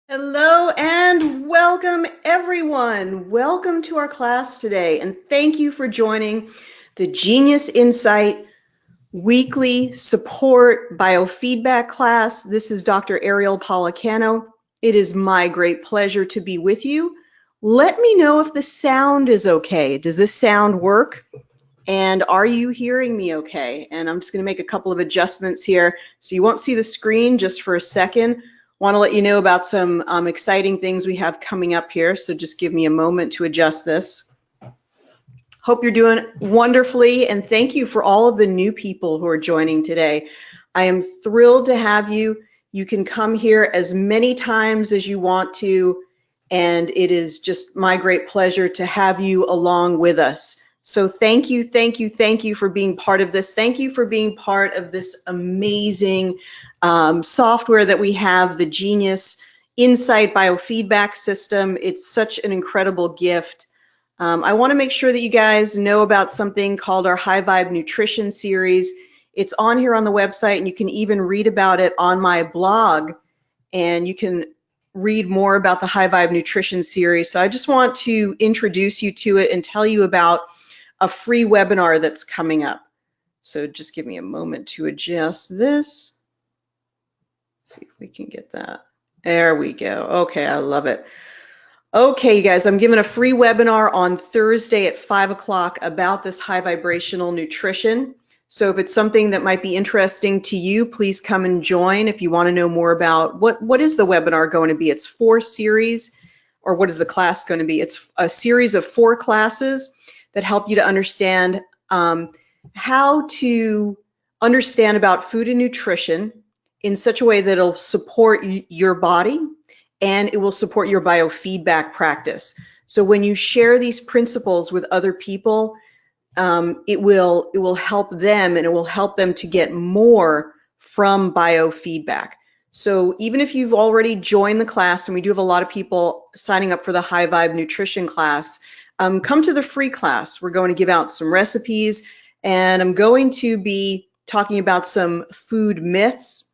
Hello and welcome everyone. Welcome to our class today and thank you for joining the Genius Insight weekly support biofeedback class. This is Dr. Ariel Policano. It is my great pleasure to be with you. Let me know if the sound is okay. Does this sound work? And are you hearing me okay? And I'm just going to make a couple of adjustments here. So you won't see the screen just for a second. Want to let you know about some exciting things we have coming up here. So just give me a moment to adjust this. Hope you're doing wonderfully. And thank you for all of the new people who are joining today. I am thrilled to have you. You can come here as many times as you want to. And it is just my great pleasure to have you along with us. So thank you, thank you, thank you for being part of this. Thank you for being part of this amazing software that we have, the Genius Insight Biofeedback System. It's such an incredible gift. I want to make sure that you guys know about something called our High Vibe Nutrition Series. It's on here on the website, and you can even read about it on my blog, and you can read more about the High Vibe Nutrition Series. So I just want to introduce you to it and tell you about a free webinar that's coming up. So just give me a moment to adjust this. Let's see if we can get that. There we go. Okay, I love it. Okay, you guys, I'm giving a free webinar on Thursday at 5 o'clock about this high vibrational nutrition. So if it's something that might be interesting to you, please come and join. If you want to know more about what is the webinar going to be, it's 4 series, or what is the class going to be? It's a series of 4 classes that help you to understand how to understand about food and nutrition in such a way that it'll support your body and it will support your biofeedback practice. So when you share these principles with other people, it will help them, and it will help them to get more from biofeedback. So even if you've already joined the class, and we do have a lot of people signing up for the High Vibe Nutrition class, come to the free class. We're going to give out some recipes, and I'm going to be talking about some food myths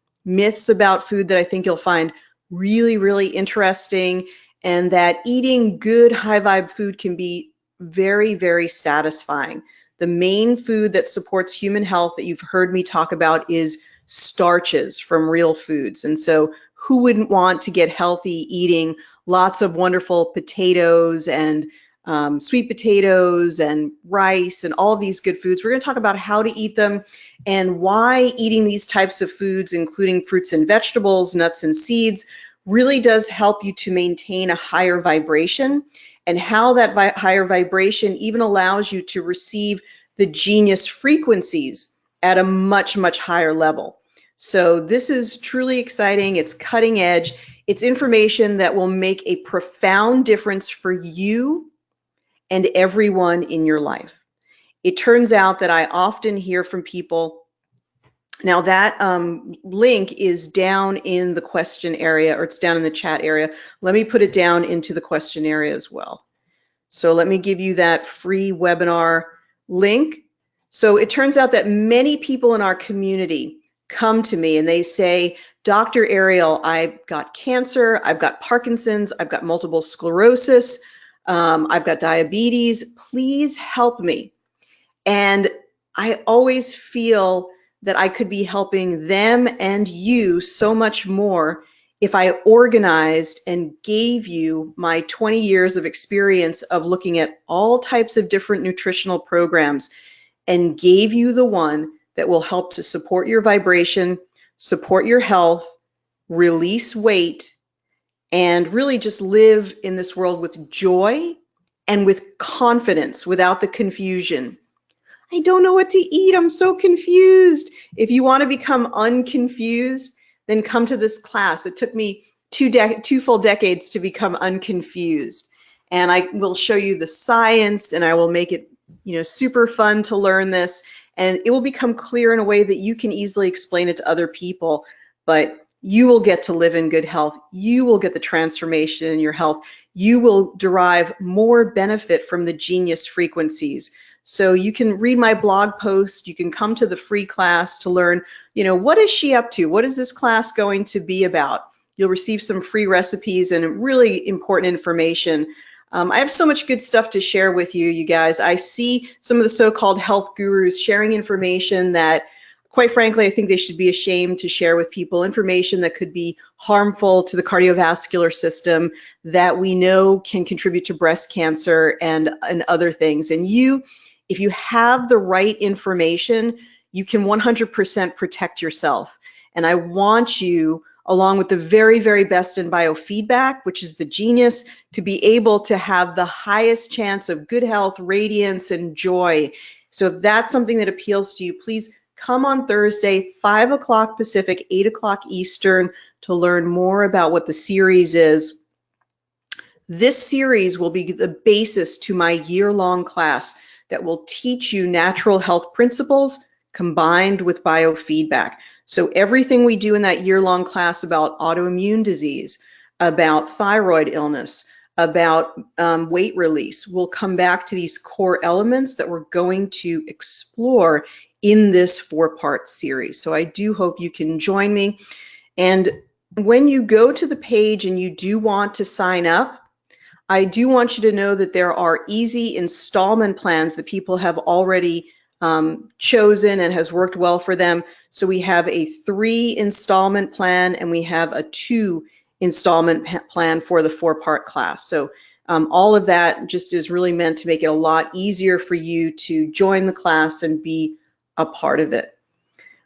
about food that I think you'll find really, really interesting, and that eating good high vibe food can be very, very satisfying. The main food that supports human health that you've heard me talk about is starches from real foods. And so who wouldn't want to get healthy eating lots of wonderful potatoes and sweet potatoes and rice and all of these good foods? We're going to talk about how to eat them and why eating these types of foods, including fruits and vegetables, nuts and seeds, really does help you to maintain a higher vibration, and how that higher vibration even allows you to receive the genius frequencies at a much, much higher level. So this is truly exciting. It's cutting edge. It's information that will make a profound difference for you and everyone in your life. It turns out that I often hear from people. Now that link is down in the question area, or it's down in the chat area. Let me put it down into the question area as well. So let me give you that free webinar link. So it turns out that many people in our community come to me and they say, Dr. Ariel, I've got cancer, I've got Parkinson's, I've got multiple sclerosis, I've got diabetes, please help me. And I always feel that I could be helping them and you so much more if I organized and gave you my 20 years of experience of looking at all types of different nutritional programs and gave you the one that will help to support your vibration, support your health, release weight, and really just live in this world with joy and with confidence without the confusion. I don't know what to eat. I'm so confused. If you want to become unconfused, then come to this class. It took me two full decades to become unconfused. And I will show you the science, and I will make it, super fun to learn this. And it will become clear in a way that you can easily explain it to other people. But you will get to live in good health. You will get the transformation in your health. You will derive more benefit from the genius frequencies. So you can read my blog post, you can come to the free class to learn, what is she up to? What is this class going to be about? You'll receive some free recipes and really important information. I have so much good stuff to share with you, you guys. I see some of the so-called health gurus sharing information that, quite frankly, I think they should be ashamed to share with people, information that could be harmful to the cardiovascular system, that we know can contribute to breast cancer and other things. And if you have the right information, you can 100% protect yourself. And I want you, along with the very, very best in biofeedback, which is the genius, to be able to have the highest chance of good health, radiance, and joy. So if that's something that appeals to you, please come on Thursday, 5 o'clock Pacific, 8 o'clock Eastern, to learn more about what the series is. This series will be the basis to my year-long class that will teach you natural health principles combined with biofeedback. So everything we do in that year-long class about autoimmune disease, about thyroid illness, about weight release, will come back to these core elements that we're going to explore in this 4-part series. So I do hope you can join me. And when you go to the page and you do want to sign up, I do want you to know that there are easy installment plans that people have already chosen and has worked well for them. So we have a 3 installment plan and we have a 2 installment plan for the 4-part class. So all of that just is really meant to make it a lot easier for you to join the class and be a part of it.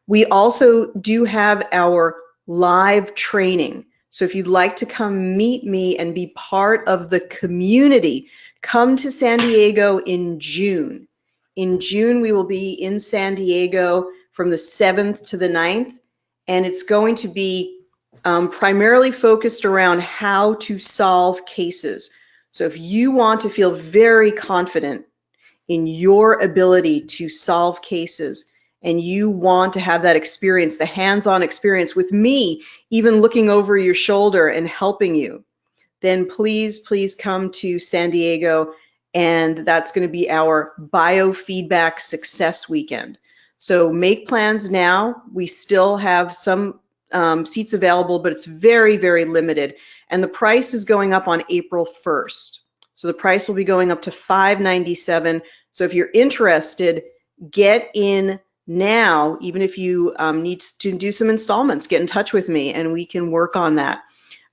We also do have our live training. So if you'd like to come meet me and be part of the community, come to San Diego in June. In June, we will be in San Diego from the 7th to the 9th, and it's going to be primarily focused around how to solve cases. So if you want to feel very confident in your ability to solve cases, and you want to have that experience, the hands-on experience with me, even looking over your shoulder and helping you, then please, please come to San Diego, and that's going to be our biofeedback success weekend. So make plans now. We still have some seats available, but it's very, very limited. And the price is going up on April 1st. So the price will be going up to $597. So if you're interested, get in now. Even if you need to do some installments, get in touch with me and we can work on that.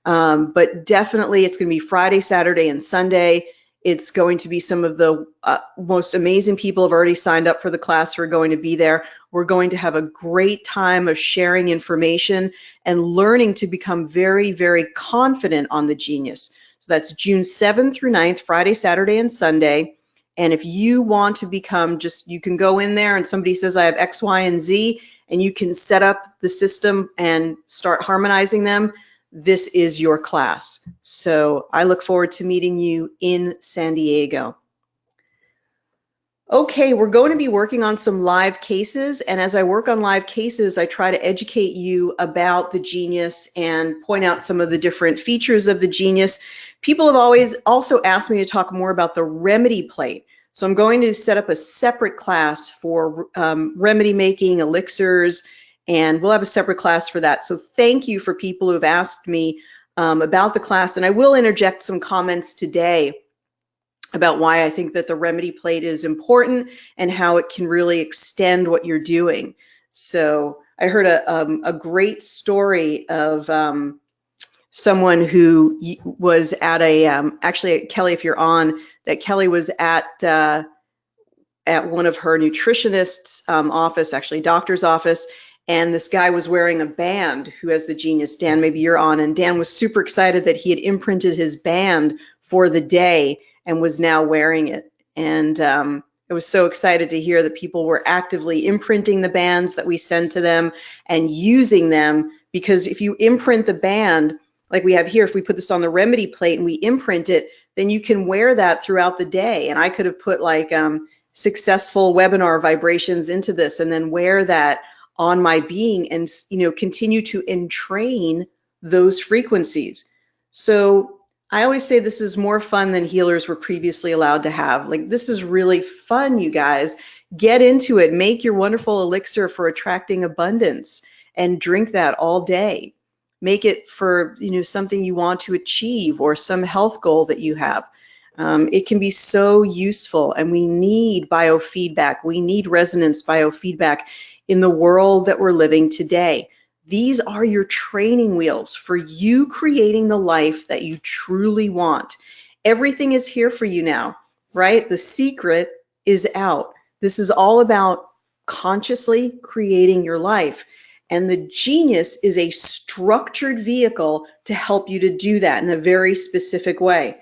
But definitely it's going to be Friday, Saturday, and Sunday. It's going to be some of the most amazing people have already signed up for the class who are going to be there. We're going to have a great time of sharing information and learning to become very, very confident on the genius. So that's June 7th through 9th, Friday, Saturday, and Sunday. And if you want to become you can go in there and somebody says, I have X, Y, and Z, and you can set up the system and start harmonizing them, this is your class. So I look forward to meeting you in San Diego. Okay, we're going to be working on some live cases, and as I work on live cases, I try to educate you about the genius and point out some of the different features of the genius. People have always also asked me to talk more about the remedy plate. So I'm going to set up a separate class for remedy making, elixirs, and we'll have a separate class for that. So thank you for people who have asked me about the class, and I will interject some comments today about why I think that the remedy plate is important and how it can really extend what you're doing. So I heard a great story of someone who was at actually, Kelly, if you're on, that Kelly was at one of her nutritionist's office, actually doctor's office, and this guy was wearing a band who has the genius. Dan, maybe you're on, and Dan was super excited that he had imprinted his band for the day and was now wearing it. And I was so excited to hear that people were actively imprinting the bands that we send to them and using them, because if you imprint the band, like we have here, if we put this on the remedy plate and we imprint it, then you can wear that throughout the day. And I could have put like successful webinar vibrations into this and then wear that on my being and continue to entrain those frequencies. So I always say this is more fun than healers were previously allowed to have. Like, this is really fun, you guys. Get into it. Make your wonderful elixir for attracting abundance and drink that all day. make it for, something you want to achieve or some health goal that you have. It can be so useful, and we need biofeedback. We need resonance biofeedback in the world that we're living today. These are your training wheels for you creating the life that you truly want. Everything is here for you now, right? The secret is out. This is all about consciously creating your life. And the genius is a structured vehicle to help you to do that in a very specific way.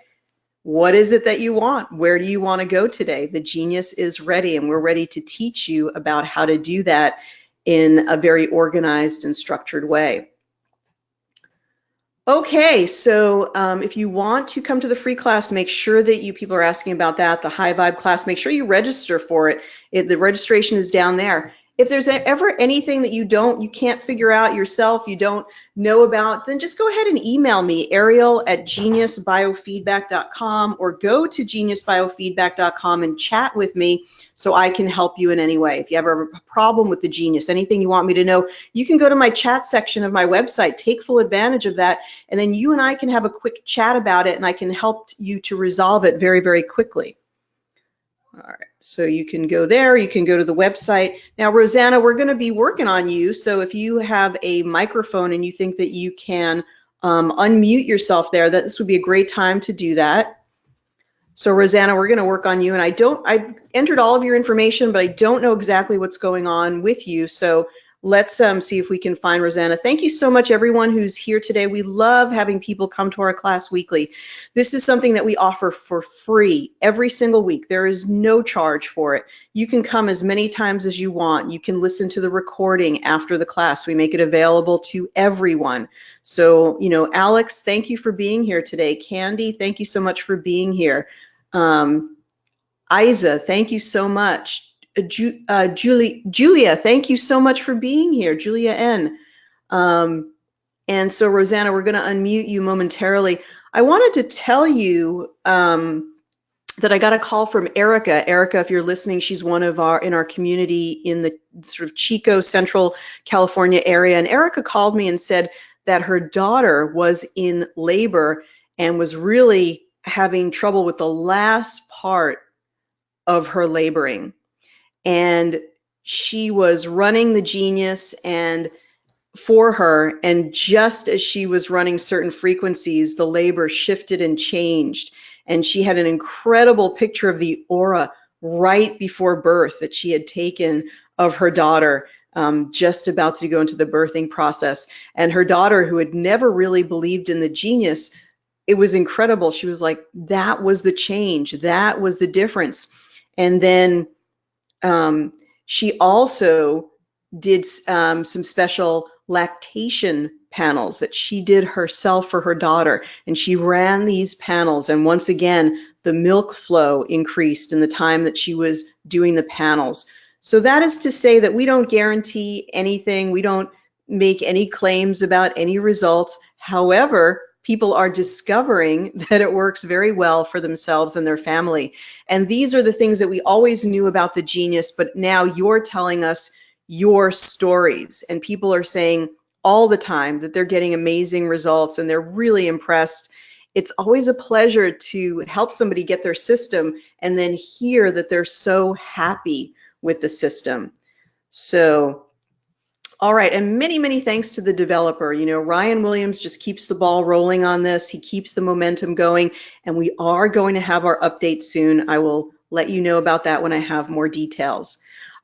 What is it that you want? Where do you want to go today? The genius is ready, and we're ready to teach you about how to do that in a very organized and structured way. Okay, so if you want to come to the free class, make sure that people are asking about that, the high vibe class, make sure you register for it. The registration is down there. If there's ever anything that you can't figure out yourself, you don't know about, then just go ahead and email me, ariel@geniusbiofeedback.com, or go to geniusbiofeedback.com and chat with me so I can help you in any way. If you have a problem with the genius, anything you want me to know, you can go to my chat section of my website, take full advantage of that, and then you and I can have a quick chat about it, and I can help you to resolve it very, very quickly. All right, so you can go there, you can go to the website. Now, Rosanna, we're going to be working on you, so if you have a microphone and you think that you can unmute yourself there, this would be a great time to do that. So, Rosanna, we're going to work on you, and I've entered all of your information, but I don't know exactly what's going on with you, so let's see if we can find Rosanna. Thank you so much, everyone who's here today. We love having people come to our class weekly. This is something that we offer for free every single week. There is no charge for it. You can come as many times as you want. You can listen to the recording after the class. We make it available to everyone. So, Alex, thank you for being here today. Candy, thank you so much for being here. Isa, thank you so much. Julia, thank you so much for being here, Julia N. And so, Rosanna, we're going to unmute you momentarily. I wanted to tell you that I got a call from Erica. Erica, if you're listening, she's one of in our community in the sort of Chico, Central California area. And Erica called me and said that her daughter was in labor and was really having trouble with the last part of her laboring. And she was running the Genius and for her, and just as she was running certain frequencies, the labor shifted and changed. And she had an incredible picture of the aura right before birth that she had taken of her daughter, just about to go into the birthing process. And her daughter, who had never really believed in the Genius, it was incredible. She was like, that was the change. That was the difference. And then she also did some special lactation panels that she did herself for her daughter. And she ran these panels. And once again, the milk flow increased in the time that she was doing the panels. So that is to say that we don't guarantee anything. We don't make any claims about any results. However, people are discovering that it works very well for themselves and their family. And these are the things that we always knew about the Genius, but now you're telling us your stories. And people are saying all the time that they're getting amazing results and they're really impressed. It's always a pleasure to help somebody get their system and then hear that they're so happy with the system. So, all right, and many, many thanks to the developer. Ryan Williams just keeps the ball rolling on this. He keeps the momentum going, and we are going to have our update soon. I will let you know about that when I have more details.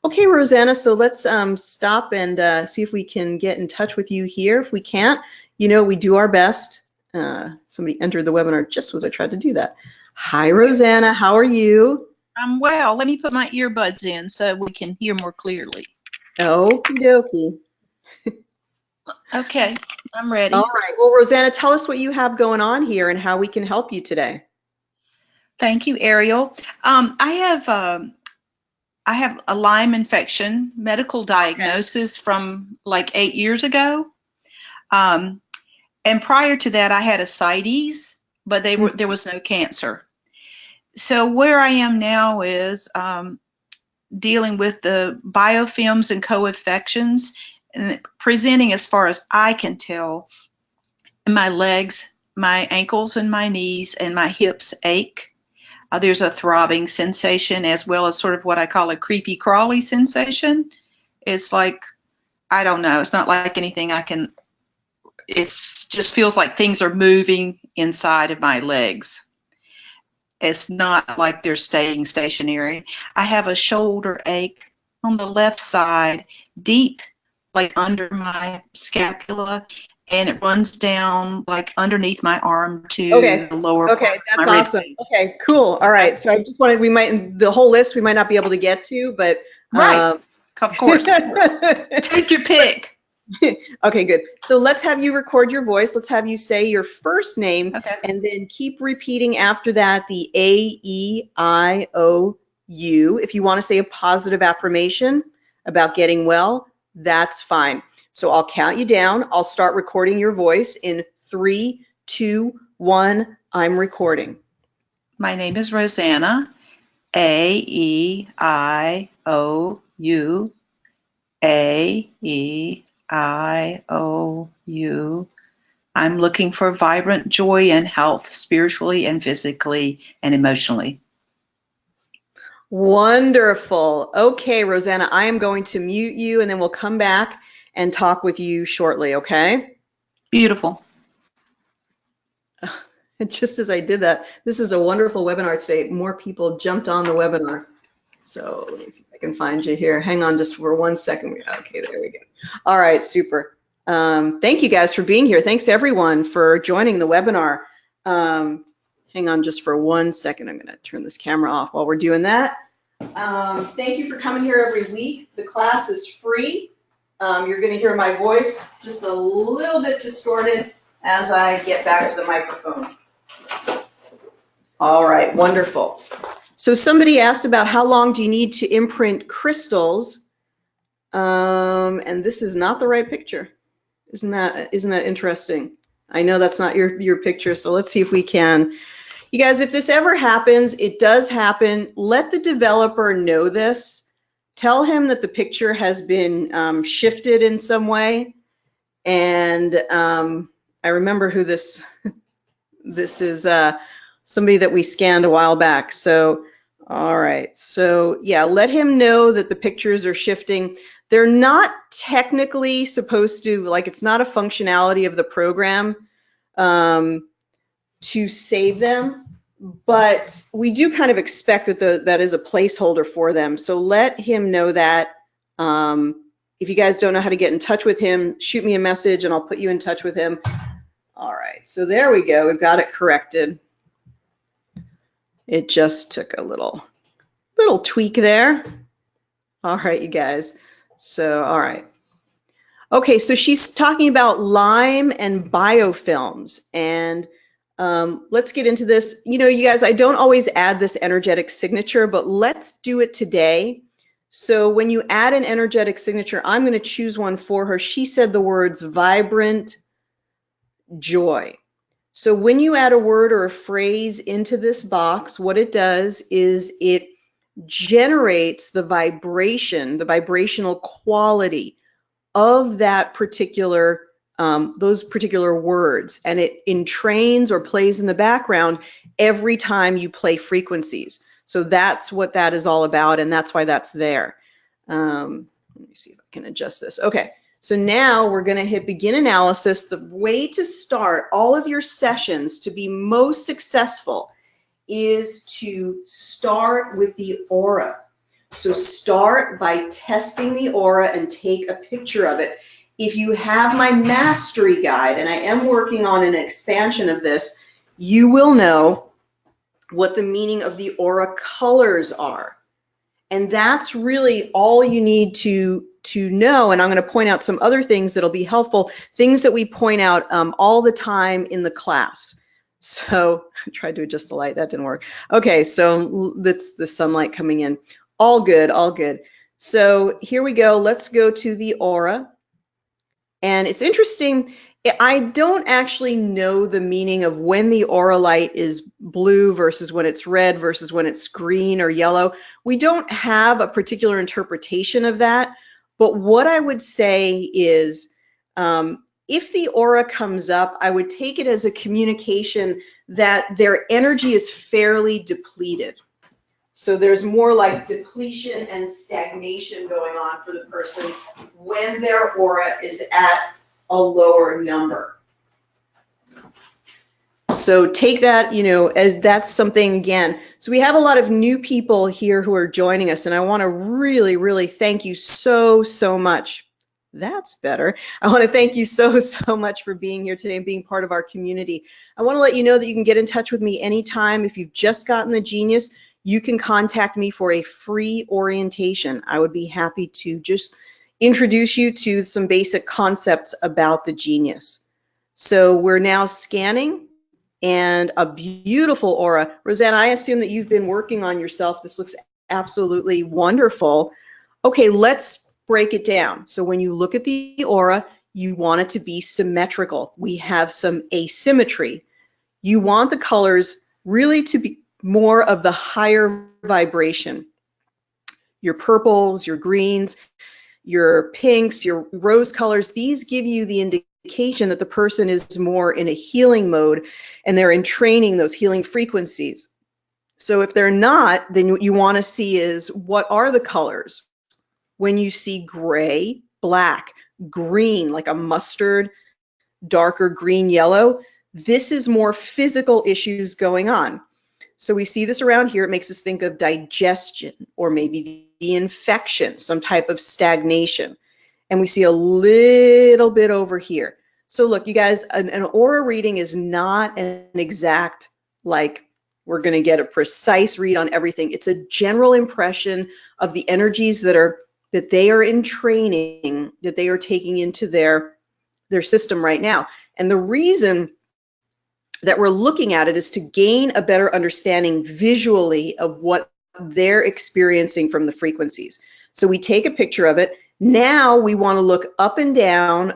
Okay, Rosanna, so let's stop and see if we can get in touch with you here. If we can't, we do our best. Somebody entered the webinar just as I tried to do that. Hi, Rosanna, how are you? I'm well. Let me put my earbuds in so we can hear more clearly. Okie dokie. Okay, I'm ready. All right. Well, Rosanna, tell us what you have going on here and how we can help you today. Thank you, Ariel. I have a Lyme infection, medical diagnosis from like 8 years ago. And prior to that, I had ascites, but there was no cancer. So where I am now is dealing with the biofilms and co-infections, and presenting, as far as I can tell, my legs, my ankles and my knees and my hips ache. There's a throbbing sensation as well as sort of what I call a creepy crawly sensation. It's like, I don't know, it's not like anything I can, it just feels like things are moving inside of my legs. It's not like they're staying stationary. I have a shoulder ache on the left side, deep, like under my scapula, and it runs down like underneath my arm to Okay. the lower part Okay, of that's my rib awesome. cage. Okay, cool. All right. So I just wanted, the whole list we might not be able to get to, but Right, of course. Take your pick. Okay, good. So let's have you record your voice. Let's have you say your first name Okay. and then keep repeating after that the A-E-I-O-U. If you want to say a positive affirmation about getting well, that's fine. So I'll count you down. I'll start recording your voice in 3, 2, 1. I'm recording. My name is Rosanna. A-E-I-O-U. A-E-I-O-U. I'm looking for vibrant joy and health, spiritually and physically and emotionally. Wonderful. Okay, Rosanna, I am going to mute you and then we'll come back and talk with you shortly, okay? Beautiful. Just as I did that, this is a wonderful webinar today. More people jumped on the webinar. So let me see if I can find you here. Hang on just for 1 second. Okay, there we go. All right, super. Thank you guys for being here. Thanks to everyone for joining the webinar. Hang on just for 1 second. I'm going to turn this camera off while we're doing that. Thank you for coming here every week. The class is free. You're going to hear my voice just a little bit distorted as I get back to the microphone. All right, wonderful. So somebody asked about how long do you need to imprint crystals? And this is not the right picture. Isn't that interesting? I know that's not your picture, so let's see if we can. You guys, if this ever happens, it does happen. Let the developer know this. Tell him that the picture has been shifted in some way. And I remember who this is. Somebody that we scanned a while back. So, all right. So yeah, let him know that the pictures are shifting. They're not technically supposed to, like, it's not a functionality of the program to save them, but we do kind of expect that that is a placeholder for them. So let him know that. If you guys don't know how to get in touch with him, shoot me a message and I'll put you in touch with him. All right, so there we go. We've got it corrected. It just took a little tweak there. All right, you guys. So, all right. Okay, so she's talking about Lyme and biofilms. And let's get into this. You know, you guys, I don't always add this energetic signature, but let's do it today. So when you add an energetic signature, I'm going to choose one for her. She said the words vibrant joy. So when you add a word or a phrase into this box, what it does is it generates the vibration, the vibrational quality of that particular, those particular words. And it entrains or plays in the background every time you play frequencies. So that's what that is all about, and that's why that's there. Let me see if I can adjust this. Okay. So now we're going to hit begin analysis. The way to start all of your sessions to be most successful is to start with the aura. So start by testing the aura and take a picture of it. If you have my mastery guide, and I am working on an expansion of this, you will know what the meaning of the aura colors are. And that's really all you need to know. And I'm going to point out some other things that'll be helpful, things that we point out all the time in the class. So I tried to adjust the light, that didn't work. Okay, so that's the sunlight coming in. All good, all good. So here we go. Let's go to the aura. And it's interesting. I don't actually know the meaning of when the aura light is blue versus when it's red versus when it's green or yellow. We don't have a particular interpretation of that. But what I would say is if the aura comes up, I would take it as a communication that their energy is fairly depleted. So there's more like depletion and stagnation going on for the person when their aura is at a lower number. So take that, as that's something, again. So we have a lot of new people here who are joining us, and I want to really, really thank you so, so much. That's better. I want to thank you so, so much for being here today and being part of our community. I want to let you know that you can get in touch with me anytime. If you've just gotten the Genius, you can contact me for a free orientation. I would be happy to just introduce you to some basic concepts about the Genius. So we're now scanning, and a beautiful aura. Rosanna, I assume that you've been working on yourself. This looks absolutely wonderful. Okay, let's break it down. So when you look at the aura, you want it to be symmetrical. We have some asymmetry. You want the colors really to be more of the higher vibration. Your purples, your greens, your pinks, your rose colors, these give you the indication that the person is more in a healing mode and they're entraining those healing frequencies. So if they're not, then what you want to see is, what are the colors? When you see gray, black, green, like a mustard, darker green, yellow, this is more physical issues going on. So we see this around here. It makes us think of digestion, or maybe the infection, some type of stagnation. And we see a little bit over here. So look, you guys, an aura reading is not an exact, like, we're going to get a precise read on everything. It's a general impression of the energies that they are in training, that they are taking into their system right now. And the reason that we're looking at it is to gain a better understanding visually of what they're experiencing from the frequencies. So we take a picture of it. Now we want to look up and down,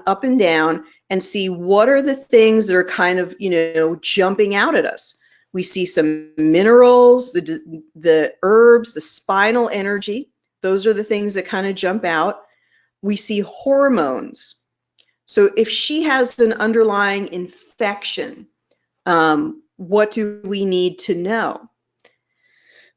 and see what are the things that are kind of, jumping out at us. We see some minerals, the herbs, the spinal energy. Those are the things that kind of jump out. We see hormones. So if she has an underlying infection, what do we need to know?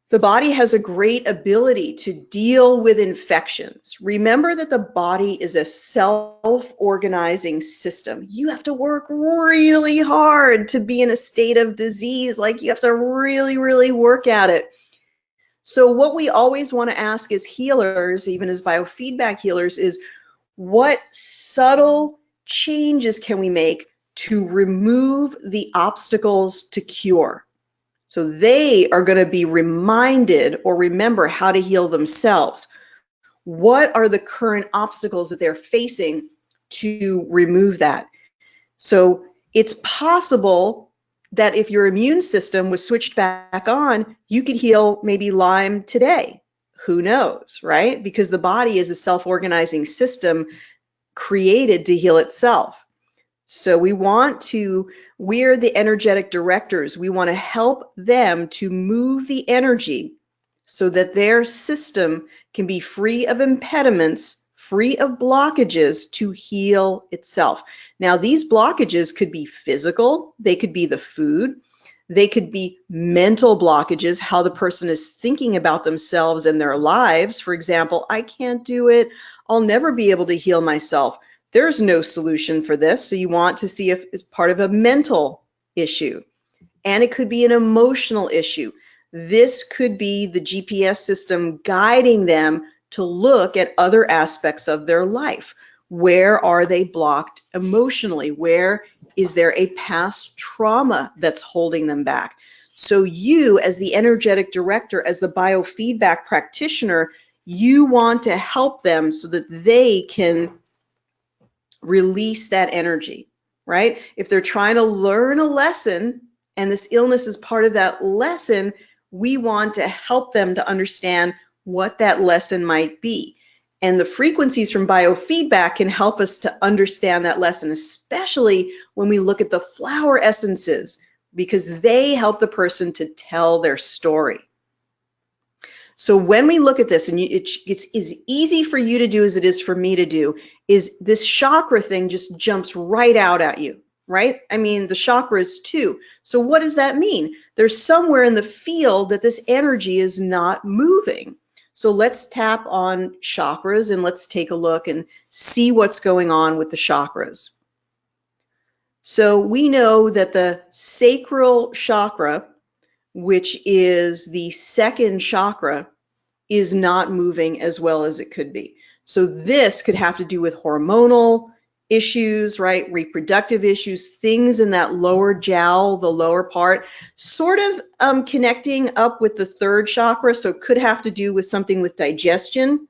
The body has a great ability to deal with infections. Remember that the body is a self-organizing system. You have to work really hard to be in a state of disease. Like, you have to really, really work at it. So what we always want to ask as healers, even as biofeedback healers, is what subtle changes can we make to remove the obstacles to cure? So they are going to be reminded or remember how to heal themselves. What are the current obstacles that they're facing to remove that? So it's possible that if your immune system was switched back on, you could heal maybe Lyme today. Who knows, right? Because the body is a self-organizing system created to heal itself. So we're the energetic directors. We want to help them to move the energy so that their system can be free of impediments, free of blockages to heal itself. Now, these blockages could be physical, they could be the food, they could be mental blockages, how the person is thinking about themselves and their lives. For example, I can't do it, I'll never be able to heal myself. There's no solution for this, so you want to see if it's part of a mental issue. And it could be an emotional issue. This could be the GPS system guiding them to look at other aspects of their life. Where are they blocked emotionally? Where is there a past trauma that's holding them back? So you, as the energetic director, as the biofeedback practitioner, you want to help them so that they can release that energy, right? If they're trying to learn a lesson and this illness is part of that lesson, we want to help them to understand what that lesson might be. And the frequencies from biofeedback can help us to understand that lesson, especially when we look at the flower essences, because they help the person to tell their story. So when we look at this, and it's as easy for you to do as it is for me to do, is this chakra thing just jumps right out at you, right? I mean, the chakras too. So what does that mean? There's somewhere in the field that this energy is not moving. So let's tap on chakras and let's take a look and see what's going on with the chakras. So we know that the sacral chakra, which is the second chakra, is not moving as well as it could be. So this could have to do with hormonal issues, right? Reproductive issues, things in that lower jowl, the lower part, sort of connecting up with the third chakra. So it could have to do with something with digestion.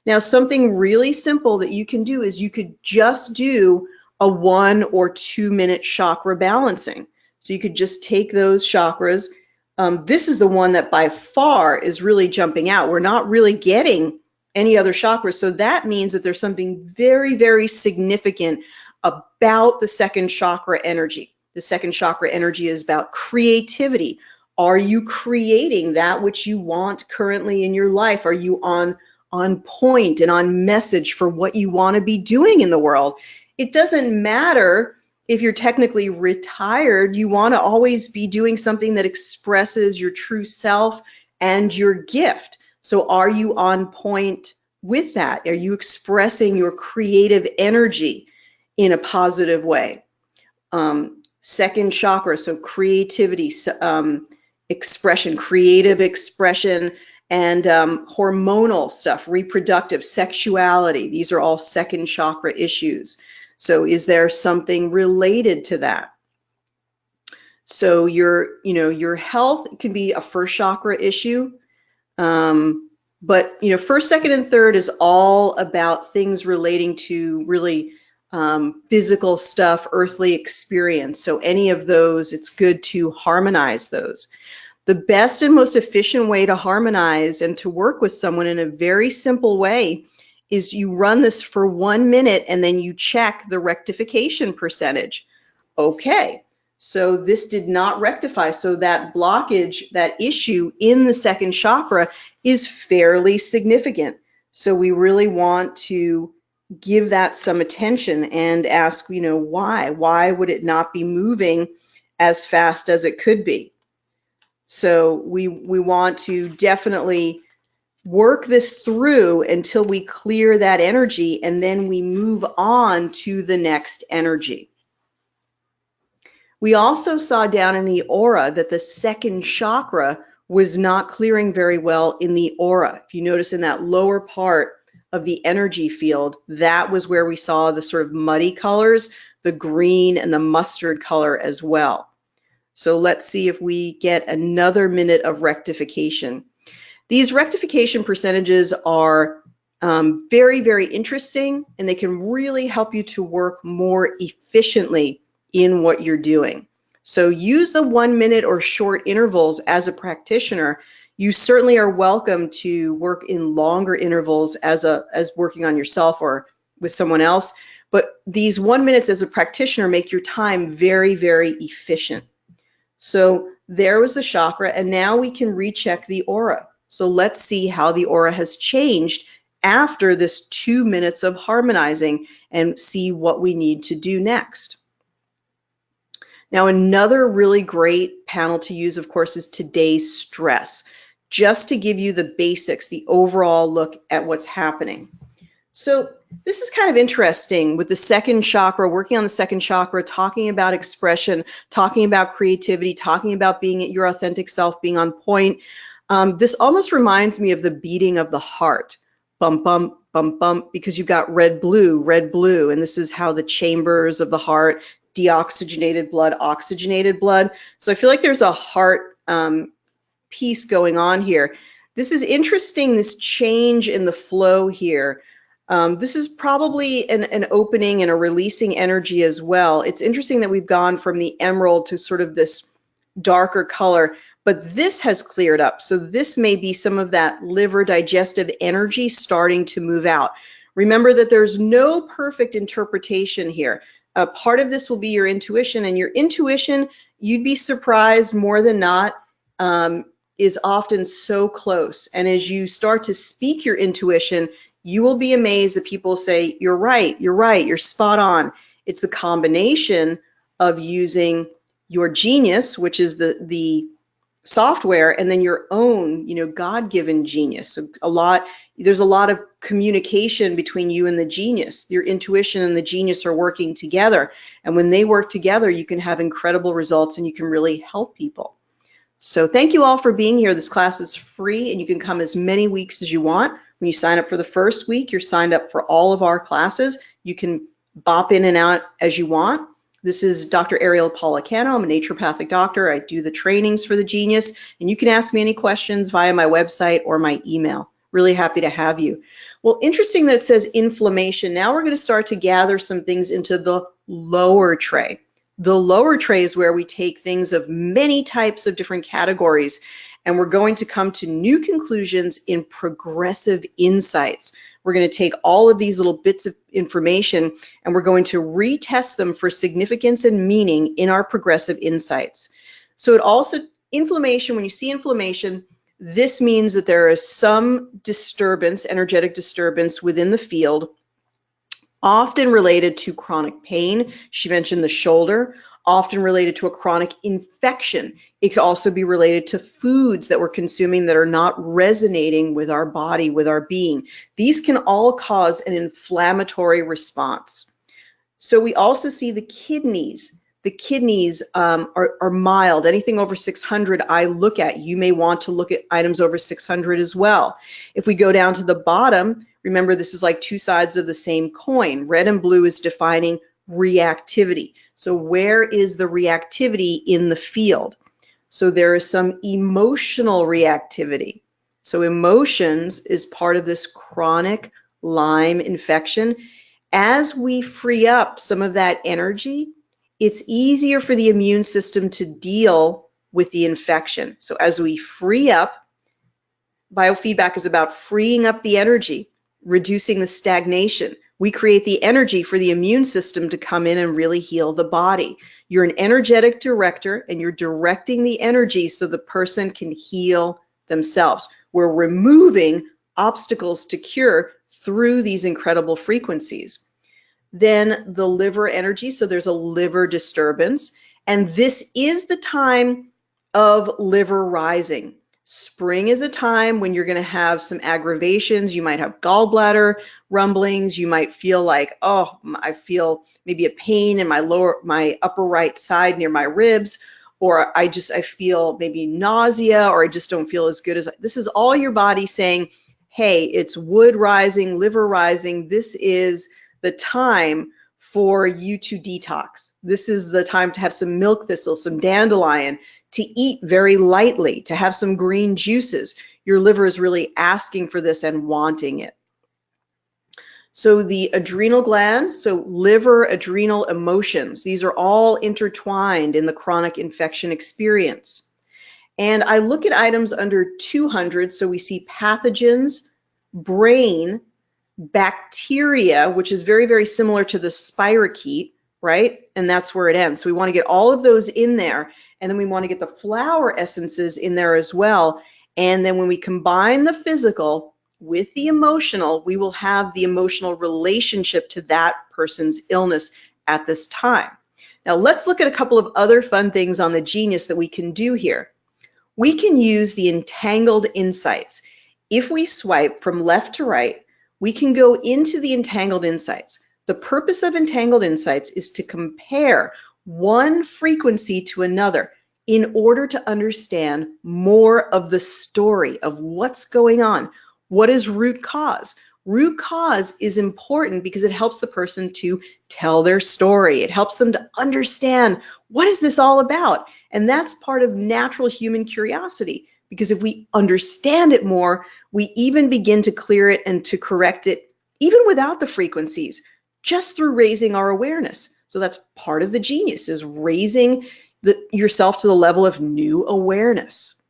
Now, something really simple that you can do is you could just do a 1 or 2 minute chakra balancing. So you could just take those chakras. This is the one that by far is really jumping out. We're not really getting any other chakras. So that means that there's something very, very significant about the second chakra energy. The second chakra energy is about creativity. Are you creating that which you want currently in your life? Are you on point and on message for what you want to be doing in the world? It doesn't matter if you're technically retired, you want to always be doing something that expresses your true self and your gift. So are you on point with that? Are you expressing your creative energy in a positive way? Second chakra, so creativity, expression, creative expression, and hormonal stuff, reproductive, sexuality. These are all second chakra issues. So is there something related to that? So your health can be a first chakra issue. But first, second, and third is all about things relating to really physical stuff, earthly experience. So any of those, it's good to harmonize those. The best and most efficient way to harmonize and to work with someone in a very simple way is you run this for 1 minute and then you check the rectification percentage. Okay, so this did not rectify. So that blockage, that issue in the second chakra is fairly significant. So we really want to give that some attention and ask, why? Why would it not be moving as fast as it could be? So we want to definitely work this through until we clear that energy, and then we move on to the next energy. We also saw down in the aura that the second chakra was not clearing very well in the aura. If you notice in that lower part of the energy field, that was where we saw the sort of muddy colors, the green and the mustard color as well. So let's see if we get another minute of rectification. These rectification percentages are very, very interesting, and they can really help you to work more efficiently in what you're doing. So use the 1 minute or short intervals as a practitioner. You certainly are welcome to work in longer intervals as working on yourself or with someone else. But these 1 minutes as a practitioner make your time very, very efficient. So there was the chakra, and now we can recheck the aura. So let's see how the aura has changed after this 2 minutes of harmonizing and see what we need to do next. Now, another really great panel to use, of course, is today's stress, just to give you the basics, the overall look at what's happening. So this is kind of interesting with the second chakra, working on the second chakra, talking about expression, talking about creativity, talking about being your authentic self, being on point. This almost reminds me of the beating of the heart. Bump, bump, bump, bump, because you've got red, blue, and this is how the chambers of the heart, deoxygenated blood, oxygenated blood. So I feel like there's a heart piece going on here. This is interesting, this change in the flow here. This is probably an opening and a releasing energy as well. It's interesting that we've gone from the emerald to sort of this darker color, but this has cleared up. So this may be some of that liver digestive energy starting to move out. Remember that there's no perfect interpretation here. Part of this will be your intuition, and your intuition, you'd be surprised more than not, is often so close. And as you start to speak your intuition, you will be amazed that people say, you're right, you're spot on. It's the combination of using your genius, which is the software, and then your own, God-given genius. So there's a lot of communication between you and the genius. Your intuition and the genius are working together. And when they work together, you can have incredible results and you can really help people. So thank you all for being here. This class is free and you can come as many weeks as you want. When you sign up for the first week, you're signed up for all of our classes. You can bop in and out as you want. This is Dr. Ariel Policano. I'm a naturopathic doctor. I do the trainings for the Genius, and you can ask me any questions via my website or my email. Really happy to have you. Well, interesting that it says inflammation. Now we're going to start to gather some things into the lower tray. The lower tray is where we take things of many types of different categories, and we're going to come to new conclusions in progressive insights. We're going to take all of these little bits of information and we're going to retest them for significance and meaning in our progressive insights. So it also, inflammation, when you see inflammation, this means that there is some disturbance, energetic disturbance within the field, often related to chronic pain. She mentioned the shoulder, often related to a chronic infection. It could also be related to foods that we're consuming that are not resonating with our body, with our being. These can all cause an inflammatory response. So we also see the kidneys. The kidneys are mild. Anything over 600 I look at. You may want to look at items over 600 as well. If we go down to the bottom, remember this is like two sides of the same coin. Red and blue is defining reactivity. So where is the reactivity in the field? So there is some emotional reactivity. So emotions is part of this chronic Lyme infection. As we free up some of that energy, it's easier for the immune system to deal with the infection. So as we free up, biofeedback is about freeing up the energy, reducing the stagnation. We create the energy for the immune system to come in and really heal the body. You're an energetic director and you're directing the energy so the person can heal themselves. We're removing obstacles to cure through these incredible frequencies. Then the liver energy, so there's a liver disturbance, and this is the time of liver rising. Spring is a time when you're going to have some aggravations. You might have gallbladder rumblings. You might feel like, oh, I feel maybe a pain in my upper right side near my ribs, or I feel maybe nausea, or I just don't feel as good as. This is all your body saying, hey, it's wood rising, liver rising. This is the time for you to detox. This is the time to have some milk thistle, some dandelion, to eat very lightly, to have some green juices. Your liver is really asking for this and wanting it. So the adrenal gland, so liver, adrenal, emotions, these are all intertwined in the chronic infection experience. And I look at items under 200, so we see pathogens, brain, bacteria, which is very, very similar to the spirochete, right? And that's where it ends. So we want to get all of those in there. And then we want to get the flower essences in there as well. And then when we combine the physical with the emotional, we will have the emotional relationship to that person's illness at this time. Now let's look at a couple of other fun things on the Genius that we can do here. We can use the entangled insights. If we swipe from left to right, we can go into the entangled insights. The purpose of entangled insights is to compare one frequency to another in order to understand more of the story of what's going on. What is root cause? Root cause is important because it helps the person to tell their story. It helps them to understand, what is this all about? And that's part of natural human curiosity, because if we understand it more, we even begin to clear it and to correct it, even without the frequencies, just through raising our awareness. So that's part of the Genius, is raising yourself to the level of new awareness.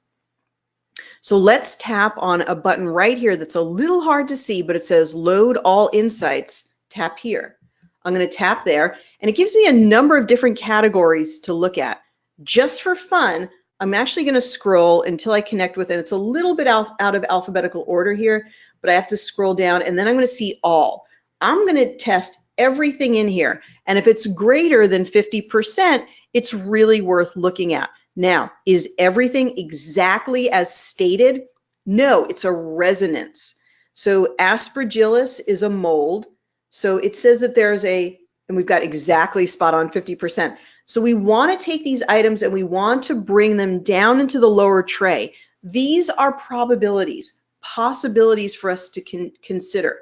So let's tap on a button right here that's a little hard to see, but it says load all insights. Tap here. I'm going to tap there, and it gives me a number of different categories to look at. Just for fun, I'm actually going to scroll until I connect with it. It's a little bit out of alphabetical order here, but I have to scroll down, and then I'm going to see all. I'm going to test everything in here, and if it's greater than 50%, it's really worth looking at. Now, is everything exactly as stated? No, it's a resonance. So Aspergillus is a mold. So it says that there's and we've got exactly spot on 50%. So we want to take these items and we want to bring them down into the lower tray. These are probabilities, possibilities for us to consider.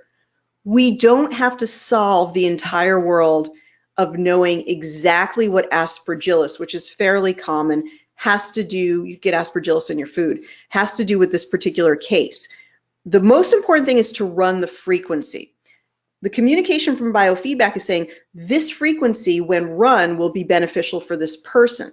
We don't have to solve the entire world of knowing exactly what Aspergillus, which is fairly common, has to do, you get Aspergillus in your food, has to do with this particular case. The most important thing is to run the frequency. The communication from biofeedback is saying this frequency when run will be beneficial for this person.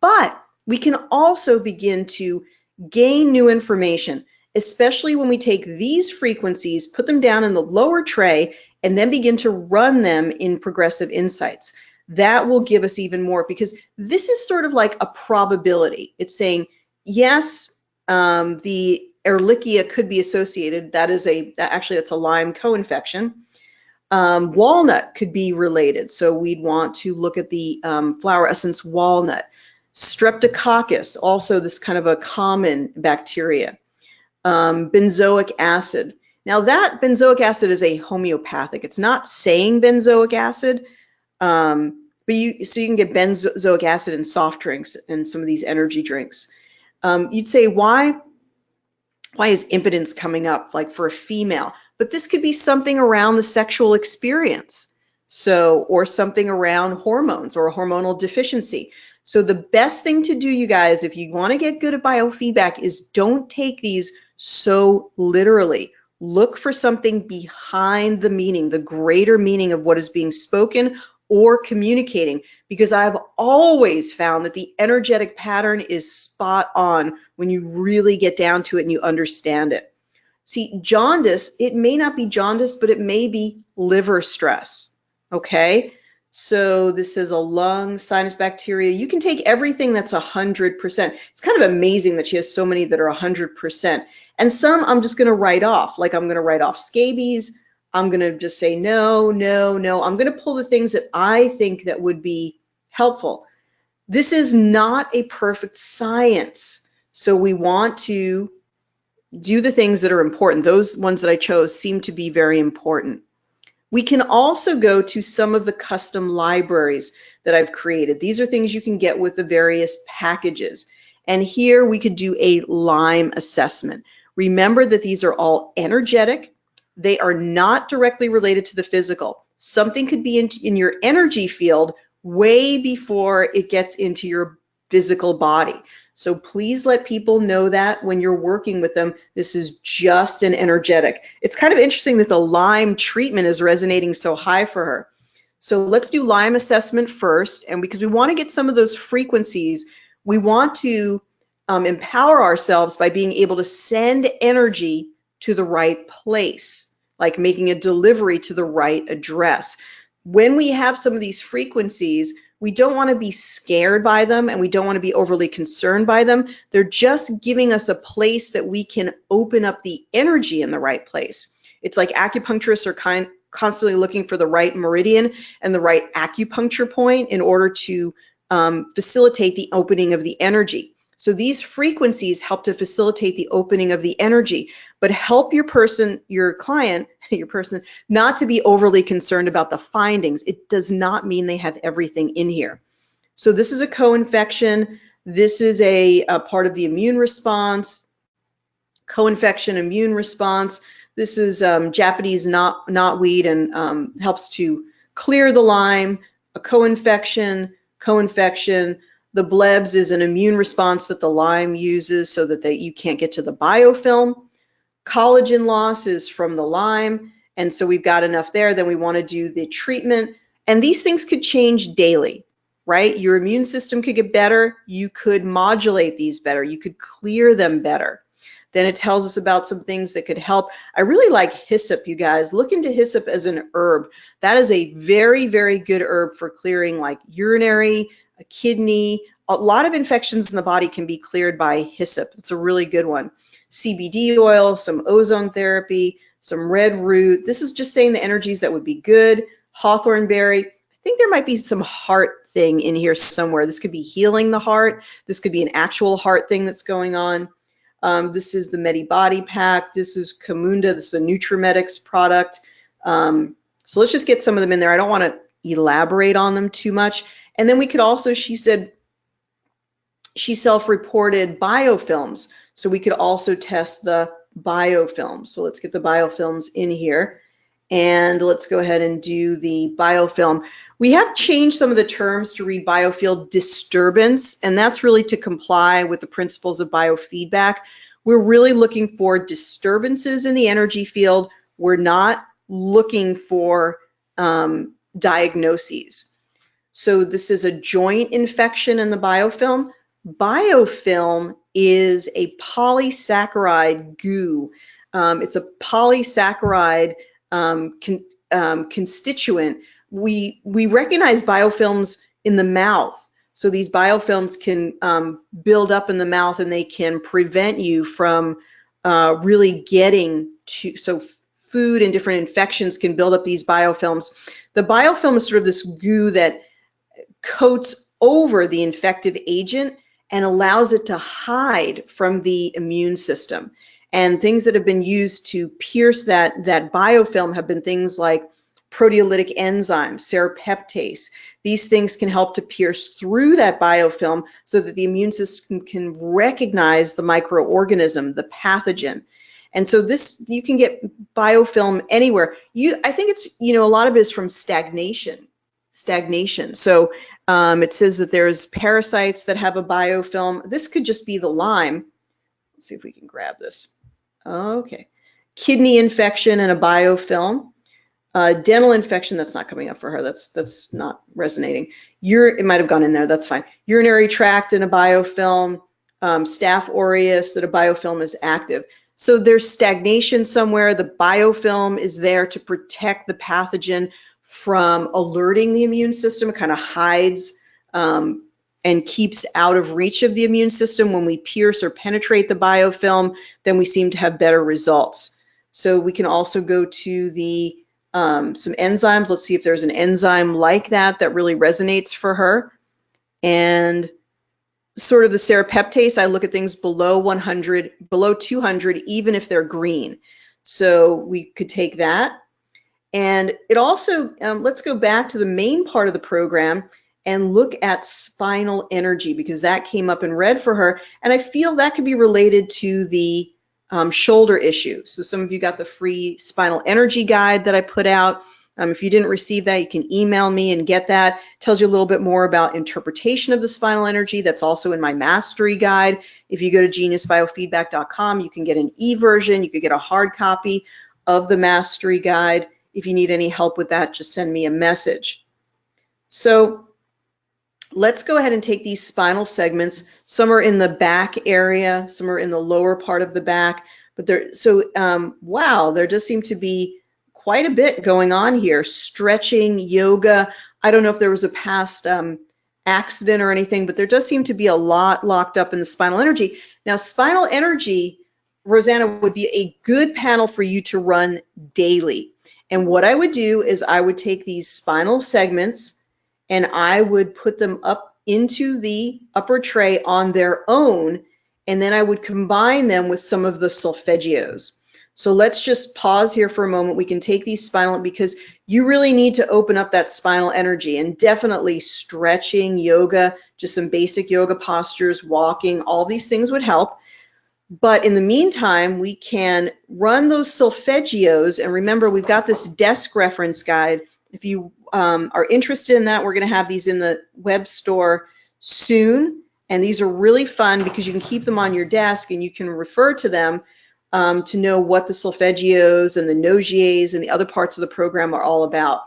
But we can also begin to gain new information, especially when we take these frequencies, put them down in the lower tray, and then begin to run them in progressive insights. That will give us even more, because this is sort of like a probability. It's saying, yes, the Ehrlichia could be associated. That's a Lyme co-infection. Walnut could be related, so we'd want to look at the flower essence walnut. Streptococcus, also this kind of a common bacteria. Benzoic acid. Now that benzoic acid is a homeopathic. It's not saying benzoic acid, but you can get benzoic acid in soft drinks and some of these energy drinks. You'd say, why is impotence coming up, like for a female? But this could be something around the sexual experience, or something around hormones or a hormonal deficiency. So the best thing to do, you guys, if you want to get good at biofeedback, is don't take these so literally. Look for something behind the meaning, the greater meaning of what is being spoken or communicating, because I've always found that the energetic pattern is spot on when you really get down to it and you understand it. See, jaundice, it may not be jaundice, but it may be liver stress, okay? So this is a lung, sinus bacteria. You can take everything that's 100%. It's kind of amazing that she has so many that are 100%. And some I'm just going to write off, like I'm going to write off scabies. I'm going to just say no, no, no. I'm going to pull the things that I think that would be helpful. This is not a perfect science. So we want to do the things that are important. Those ones that I chose seem to be very important. We can also go to some of the custom libraries that I've created. These are things you can get with the various packages. And here we could do a Lyme assessment. Remember that these are all energetic. They are not directly related to the physical. Something could be in your energy field way before it gets into your physical body. So please let people know that when you're working with them, this is just an energetic. It's kind of interesting that the Lyme treatment is resonating so high for her. So let's do Lyme assessment first, and because we want to get some of those frequencies, we want to empower ourselves by being able to send energy to the right place, like making a delivery to the right address. When we have some of these frequencies, we don't want to be scared by them, and we don't want to be overly concerned by them. They're just giving us a place that we can open up the energy in the right place. It's like acupuncturists are constantly looking for the right meridian and the right acupuncture point in order to facilitate the opening of the energy. So these frequencies help to facilitate the opening of the energy, but help your client, not to be overly concerned about the findings. It does not mean they have everything in here. So this is a co-infection. This is a part of the immune response, co-infection immune response. This is Japanese knotweed and helps to clear the Lyme, a co-infection. The blebs is an immune response that the Lyme uses so that you can't get to the biofilm. Collagen loss is from the Lyme, and so we've got enough there. Then we want to do the treatment, and these things could change daily, right? Your immune system could get better. You could modulate these better. You could clear them better. Then it tells us about some things that could help. I really like hyssop, you guys. Look into hyssop as an herb. That is a very, very good herb for clearing like urinary, a kidney, a lot of infections in the body can be cleared by hyssop. It's a really good one. CBD oil, some ozone therapy, some red root. This is just saying the energies that would be good. Hawthorn berry. I think there might be some heart thing in here somewhere. This could be healing the heart. This could be an actual heart thing that's going on. This is the Medi Body Pack. This is Camunda. This is a Nutrimetics product. So let's just get some of them in there. I don't want to elaborate on them too much. And then we could also, she said, she self-reported biofilms. So we could also test the biofilms. So let's get the biofilms in here. And let's go ahead and do the biofilm. We have changed some of the terms to read biofield disturbance, and that's really to comply with the principles of biofeedback. We're really looking for disturbances in the energy field. We're not looking for diagnoses. So this is a joint infection in the biofilm. Biofilm is a polysaccharide goo. It's a polysaccharide constituent. We recognize biofilms in the mouth. So these biofilms can build up in the mouth, and they can prevent you from really getting to, so food and different infections can build up these biofilms. The biofilm is sort of this goo that coats over the infective agent and allows it to hide from the immune system. And things that have been used to pierce that biofilm have been things like proteolytic enzymes, serrapeptase. These things can help to pierce through that biofilm so that the immune system can recognize the microorganism, the pathogen. And so this, you can get biofilm anywhere. I think it's, a lot of it is from stagnation. So it says that there's parasites that have a biofilm. This could just be the Lyme. Let's see if we can grab this. Okay. Kidney infection and a biofilm. Dental infection, that's not coming up for her. That's not resonating. It might have gone in there. That's fine. Urinary tract and a biofilm. Staph aureus, that a biofilm is active. So there's stagnation somewhere. The biofilm is there to protect the pathogen from alerting the immune system. It kind of hides and keeps out of reach of the immune system. When we pierce or penetrate the biofilm, then we seem to have better results. So we can also go to the some enzymes. Let's see if there's an enzyme like that really resonates for her. And sort of the serrapeptase, I look at things below 100, below 200, even if they're green. So we could take that. And it also, let's go back to the main part of the program and look at spinal energy, because that came up in red for her. And I feel that could be related to the shoulder issue. So some of you got the free spinal energy guide that I put out. If you didn't receive that, you can email me and get that. It tells you a little bit more about interpretation of the spinal energy. That's also in my mastery guide. If you go to geniusbiofeedback.com, you can get an e-version. You could get a hard copy of the mastery guide. If you need any help with that, just send me a message. So let's go ahead and take these spinal segments. Some are in the back area, some are in the lower part of the back. But wow, there does seem to be quite a bit going on here. Stretching, yoga. I don't know if there was a past accident or anything, but there does seem to be a lot locked up in the spinal energy. Now, spinal energy, Rosanna, would be a good panel for you to run daily. And what I would do is I would take these spinal segments and I would put them up into the upper tray on their own, and then I would combine them with some of the solfeggios. So let's just pause here for a moment. We can take these spinal, because you really need to open up that spinal energy, and definitely stretching, yoga, just some basic yoga postures, walking, all these things would help. But in the meantime, we can run those solfeggios, and remember, we've got this desk reference guide. If you are interested in that, we're going to have these in the web store soon, and these are really fun because you can keep them on your desk and you can refer to them to know what the solfeggios and the nogiers and the other parts of the program are all about.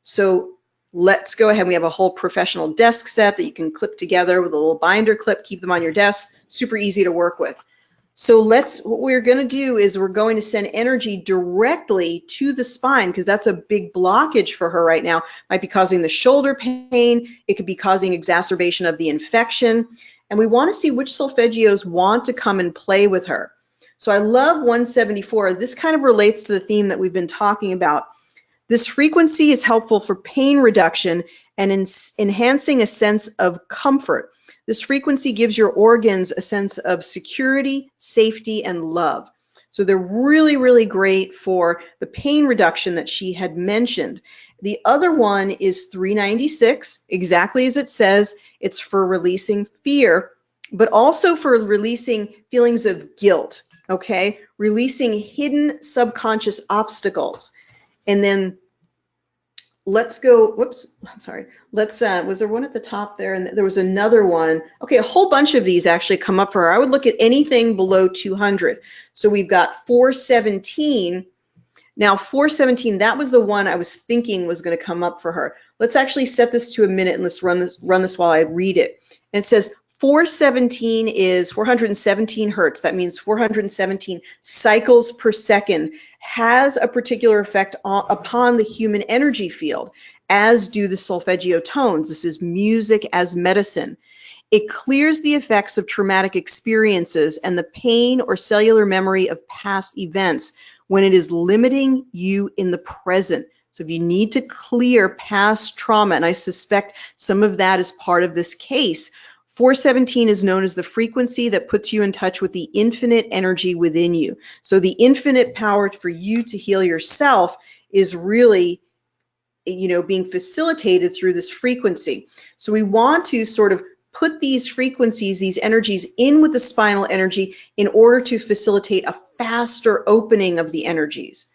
So let's go ahead. We have a whole professional desk set that you can clip together with a little binder clip, keep them on your desk, super easy to work with. So what we're going to do is we're going to send energy directly to the spine, because that's a big blockage for her right now. Might be causing the shoulder pain. It could be causing exacerbation of the infection. And we want to see which solfeggios want to come and play with her. So I love 174. This kind of relates to the theme that we've been talking about. This frequency is helpful for pain reduction and enhancing a sense of comfort. This frequency gives your organs a sense of security, safety, and love. So they're really, really great for the pain reduction that she had mentioned. The other one is 396, exactly as it says. It's for releasing fear, but also for releasing feelings of guilt, okay? Releasing hidden subconscious obstacles. And then let's go, whoops, sorry. Was there one at the top there? And there was another one. Okay, a whole bunch of these actually come up for her. I would look at anything below 200. So we've got 417. Now 417, that was the one I was thinking was going to come up for her. Let's actually set this to a minute and let's run this while I read it. And it says 417 is 417 hertz. That means 417 cycles per second. Has a particular effect upon the human energy field, as do the solfeggio tones. This is music as medicine. It clears the effects of traumatic experiences and the pain or cellular memory of past events when it is limiting you in the present. So if you need to clear past trauma, and I suspect some of that is part of this case, 417 is known as the frequency that puts you in touch with the infinite energy within you. So the infinite power for you to heal yourself is really, being facilitated through this frequency. So we want to sort of put these frequencies, these energies in with the spinal energy in order to facilitate a faster opening of the energies.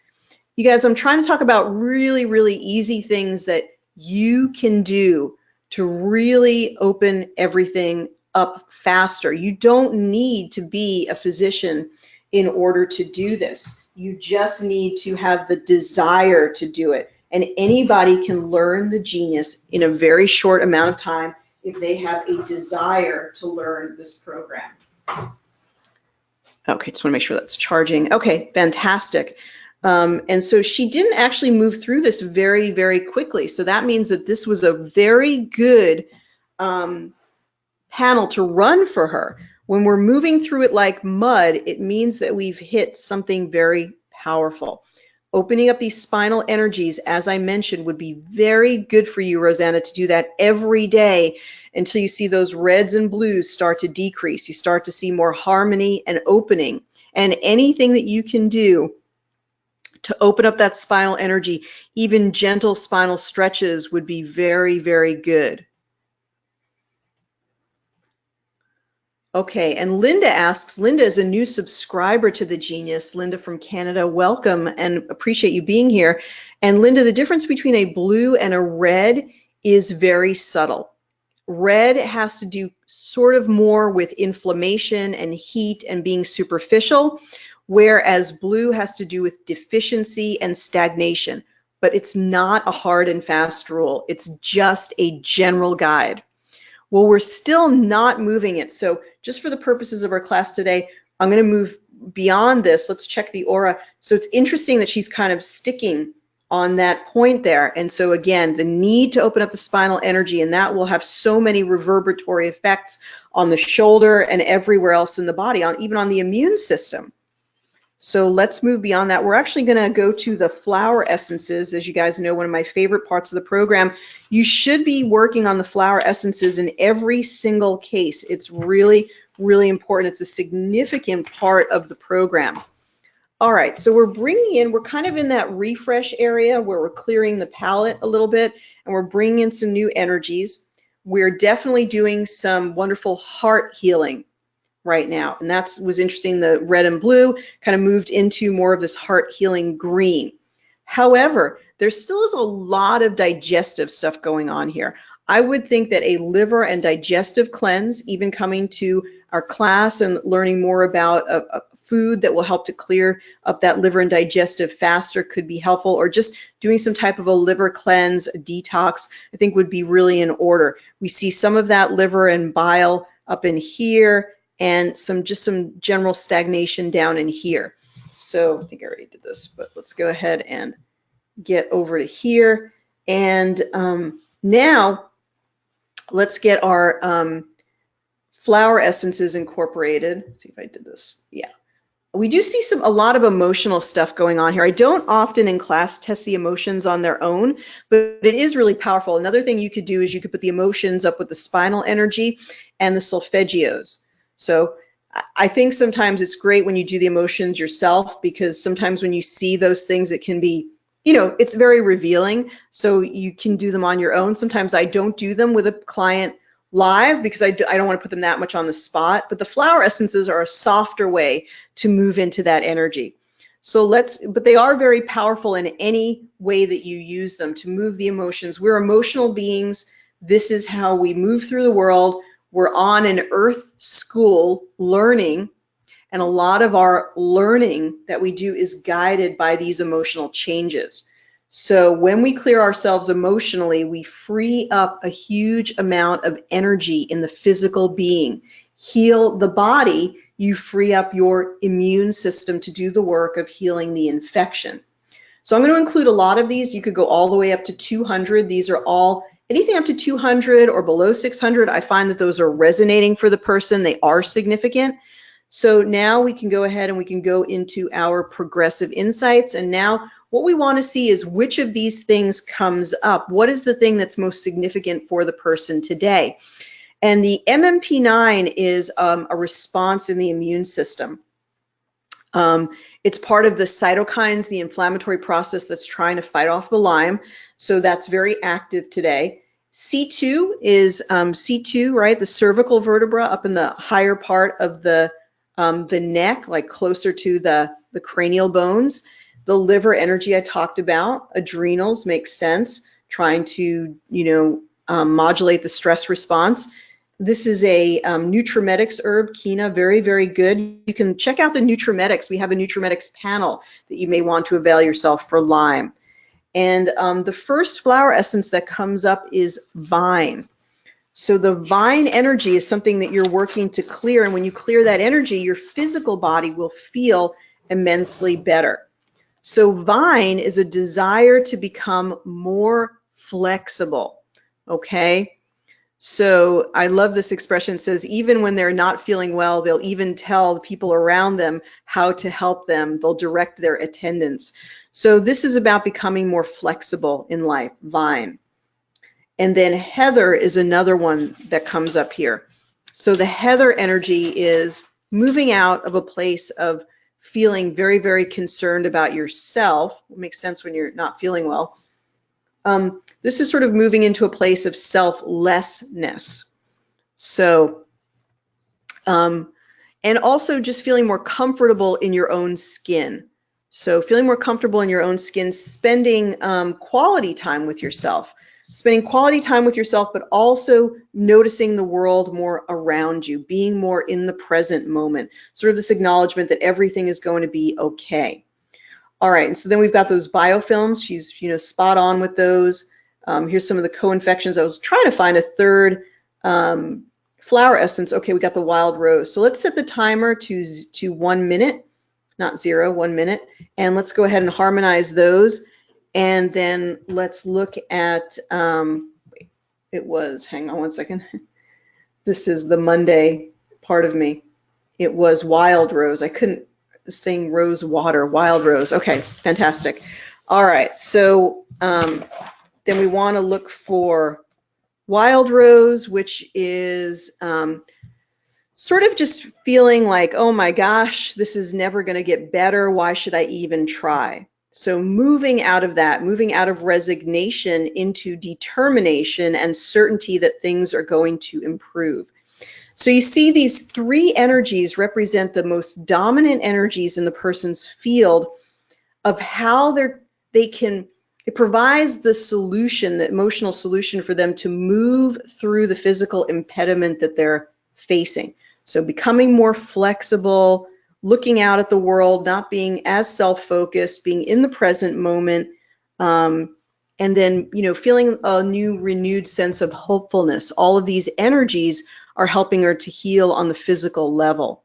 You guys, I'm trying to talk about really, really easy things that you can do to really open everything up faster. You don't need to be a physician in order to do this. You just need to have the desire to do it. And anybody can learn the genius in a very short amount of time if they have a desire to learn this program. Okay, just want to make sure that's charging. Okay, fantastic. And so she didn't actually move through this very, very quickly. So that means that this was a very good panel to run for her. When we're moving through it like mud, it means that we've hit something very powerful. Opening up these spinal energies, as I mentioned, would be very good for you, Rosanna, to do that every day until you see those reds and blues start to decrease. You start to see more harmony and opening. And anything that you can do to open up that spinal energy, even gentle spinal stretches would be very, very good. Okay, and Linda asks, Linda is a new subscriber to The Genius. Linda from Canada, welcome and appreciate you being here. And Linda, the difference between a blue and a red is very subtle. Red has to do sort of more with inflammation and heat and being superficial, whereas blue has to do with deficiency and stagnation. But it's not a hard and fast rule. It's just a general guide. Well, we're still not moving it. So just for the purposes of our class today, I'm going to move beyond this. Let's check the aura. So it's interesting that she's kind of sticking on that point there. And so again, the need to open up the spinal energy, and that will have so many reverberatory effects on the shoulder and everywhere else in the body, even on the immune system. So let's move beyond that. We're actually going to go to the flower essences. As you guys know, one of my favorite parts of the program. You should be working on the flower essences in every single case. It's really, really important. It's a significant part of the program. All right, so we're kind of in that refresh area where we're clearing the palette a little bit, and we're bringing in some new energies. We're definitely doing some wonderful heart healing right now, and that was interesting. The red and blue kind of moved into more of this heart healing green. However, there still is a lot of digestive stuff going on here. I would think that a liver and digestive cleanse, even coming to our class and learning more about a food that will help to clear up that liver and digestive faster, could be helpful, or just doing some type of a liver cleanse, a detox, I think would be really in order. We see some of that liver and bile up in here, and just some general stagnation down in here. So I think I already did this, but let's go ahead and get over to here. And now let's get our flower essences incorporated. Let's see if I did this. Yeah. We do see a lot of emotional stuff going on here. I don't often in class test the emotions on their own, but it is really powerful. Another thing you could do is you could put the emotions up with the spinal energy and the solfeggios. So I think sometimes it's great when you do the emotions yourself, because sometimes when you see those things, it can be, you know, it's very revealing. So you can do them on your own. Sometimes I don't do them with a client live because I don't want to put them that much on the spot, but the flower essences are a softer way to move into that energy. So but they are very powerful in any way that you use them to move the emotions. We're emotional beings. This is how we move through the world. We're on an earth school learning, and a lot of our learning that we do is guided by these emotional changes. So when we clear ourselves emotionally, we free up a huge amount of energy in the physical being. Heal the body, you free up your immune system to do the work of healing the infection. So I'm going to include a lot of these. You could go all the way up to 200. These are all, anything up to 200 or below 600, I find that those are resonating for the person. They are significant. So now we can go ahead and we can go into our progressive insights. And now what we want to see is which of these things comes up. What is the thing that's most significant for the person today? And the MMP9 is a response in the immune system. It's part of the cytokines, the inflammatory process that's trying to fight off the Lyme. So that's very active today. C2 is C2, right? The cervical vertebra up in the higher part of the neck, like closer to the cranial bones. The liver energy I talked about. Adrenals makes sense, trying to, modulate the stress response. This is a Nutrimetics herb, Kina, very, very good. You can check out the Nutrimetics. We have a Nutrimetics panel that you may want to avail yourself for Lyme. And the first flower essence that comes up is vine. So the vine energy is something that you're working to clear. And when you clear that energy, your physical body will feel immensely better. So vine is a desire to become more flexible, okay? So I love this expression. It says, even when they're not feeling well, they'll even tell the people around them how to help them. They'll direct their attendants. So this is about becoming more flexible in life, vine. And then heather is another one that comes up here. So the heather energy is moving out of a place of feeling very, very concerned about yourself. It makes sense when you're not feeling well. This is sort of moving into a place of selflessness. So, and also just feeling more comfortable in your own skin. So feeling more comfortable in your own skin, spending quality time with yourself. Spending quality time with yourself, but also noticing the world more around you, being more in the present moment. Sort of this acknowledgement that everything is going to be okay. All right, and so then we've got those biofilms. She's, spot on with those. Here's some of the co-infections. I was trying to find a third flower essence. Okay, we got the wild rose. So let's set the timer to 1 minute, not 0, 1 minute. And let's go ahead and harmonize those. And then let's look at, it was, hang on one second. This is the Monday part of me. It was wild rose. I couldn't, this thing rose water, wild rose. Okay, fantastic. All right, so then we want to look for wild rose, which is sort of just feeling like, oh my gosh, this is never going to get better. Why should I even try? So moving out of that, moving out of resignation into determination and certainty that things are going to improve. So you see these three energies represent the most dominant energies in the person's field of how it provides the solution, the emotional solution for them to move through the physical impediment that they're facing. So becoming more flexible, looking out at the world, not being as self-focused, being in the present moment, and then, feeling a new renewed sense of hopefulness. All of these energies are helping her to heal on the physical level.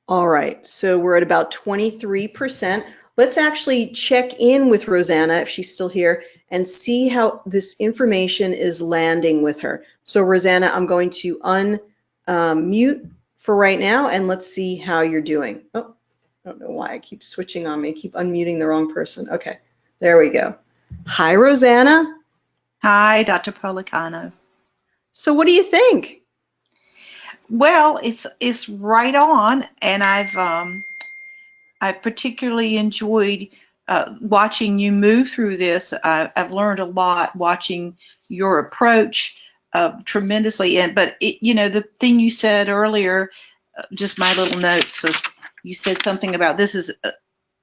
All right, so we're at about 23%. Let's actually check in with Rosanna, if she's still here, and see how this information is landing with her. So Rosanna, I'm going to unmute for right now, and let's see how you're doing. Oh, I don't know why I keep switching on me. I keep unmuting the wrong person. Okay, there we go. Hi, Rosanna. Hi, Dr. Policano. So what do you think? Well, it's right on, and I've particularly enjoyed watching you move through this. I've learned a lot watching your approach tremendously. But the thing you said earlier, just my little notes, was you said something about this is.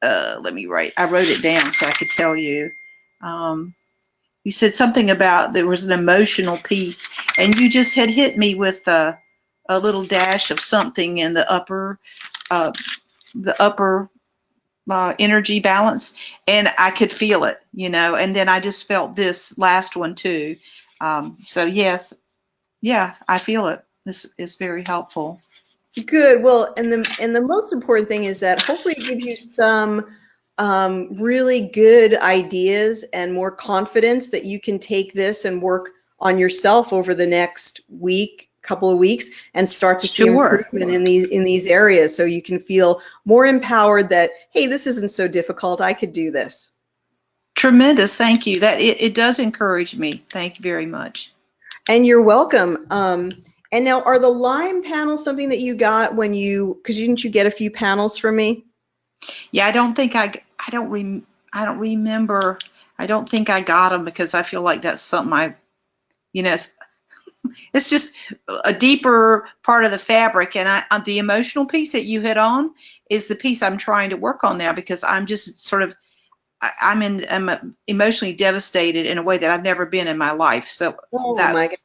Let me write. I wrote it down so I could tell you. You said something about there was an emotional piece, and you just had hit me with a little dash of something in the upper uh, energy balance, and I could feel it, and then I just felt this last one too. So yes, yeah, I feel it. This is very helpful. Good. Well, and the most important thing is that hopefully it gives you some really good ideas and more confidence that you can take this and work on yourself over the next week, couple of weeks, and start to see Sure. improvement in these areas, so you can feel more empowered that, hey, this isn't so difficult. I could do this. Tremendous. Thank you. That it does encourage me. Thank you very much. And you're welcome. And now, are the Lyme panels something that you got when because didn't you get a few panels from me? Yeah, I don't remember. I don't think I got them because I feel like that's something it's just a deeper part of the fabric. And the emotional piece that you hit on is the piece I'm trying to work on now, because I'm just sort of, I'm emotionally devastated in a way that I've never been in my life. So Oh my that's, God.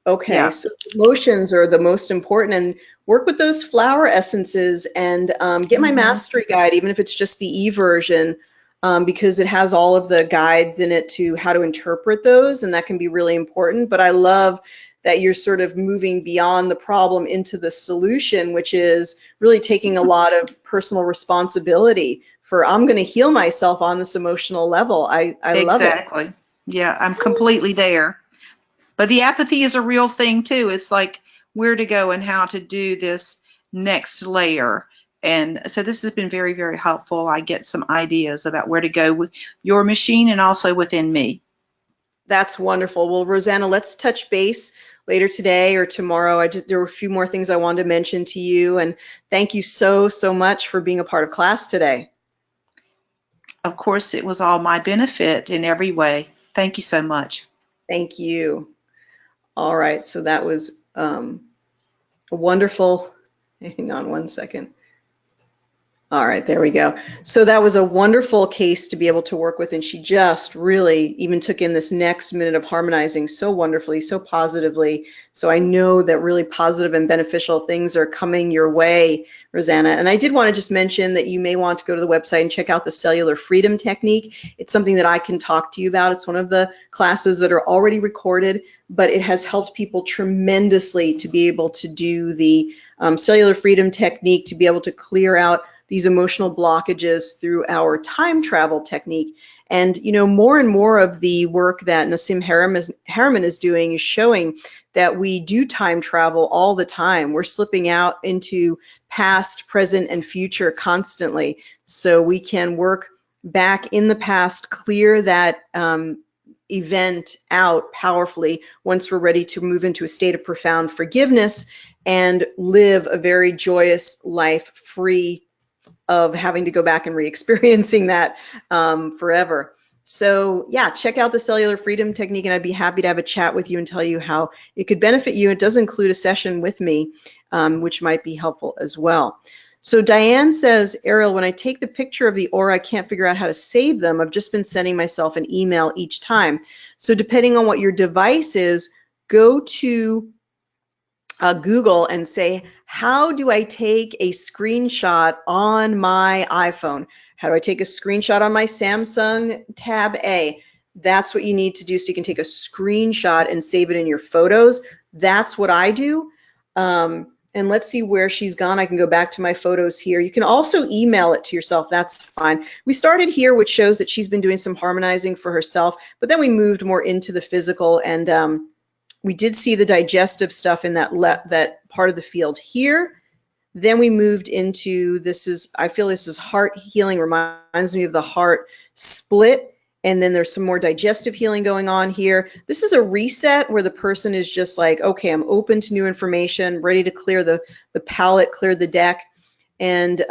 Okay, yeah. so emotions are the most important, and work with those flower essences, and get my Mm-hmm. mastery guide, even if it's just the e-version, because it has all of the guides in it to how to interpret those, and that can be really important. But I love that you're sort of moving beyond the problem into the solution, which is really taking a lot of personal responsibility for, I'm going to heal myself on this emotional level. I love it. Exactly. Yeah, I'm completely there. But the apathy is a real thing too. It's like where to go and how to do this next layer. And so this has been very, very helpful. I get some ideas about where to go with your machine and also within me. That's wonderful. Well, Rosanna, let's touch base later today or tomorrow. There were a few more things I wanted to mention to you, and thank you so, so much for being a part of class today. Of course, it was all my benefit in every way. Thank you so much. Thank you. All right, so that was a wonderful, hang on one second. All right, there we go. So that was a wonderful case to be able to work with, and she just really even took in this next minute of harmonizing so wonderfully, so positively. So I know that really positive and beneficial things are coming your way, Rosanna. And I did want to just mention that you may want to go to the website and check out the cellular freedom technique. It's something that I can talk to you about. It's one of the classes that are already recorded, but it has helped people tremendously to be able to do the cellular freedom technique, to be able to clear out these emotional blockages through our time travel technique. And more and more of the work that Nassim Haramein is doing is showing that we do time travel all the time. We're slipping out into past, present, and future constantly. So we can work back in the past, clear that event out powerfully once we're ready to move into a state of profound forgiveness and live a very joyous life, free of having to go back and re-experiencing that forever. So yeah, check out the cellular freedom technique, and I'd be happy to have a chat with you and tell you how it could benefit you. It does include a session with me, which might be helpful as well. So Diane says, Ariel, when I take the picture of the aura, I can't figure out how to save them. I've just been sending myself an email each time. So depending on what your device is, go to Google and say, how do I take a screenshot on my iPhone? How do I take a screenshot on my Samsung Tab A? that's what you need to do, so you can take a screenshot and save it in your photos. That's what I do. And let's see where she's gone. I can go back to my photos here. You can also email it to yourself. That's fine. We started here, which shows that she's been doing some harmonizing for herself, but then we moved more into the physical, and we did see the digestive stuff in that part of the field here. Then we moved into, I feel this is heart healing, reminds me of the heart split. And then there's some more digestive healing going on here. This is a reset where the person is just like, okay, I'm open to new information, ready to clear the palette, clear the deck. And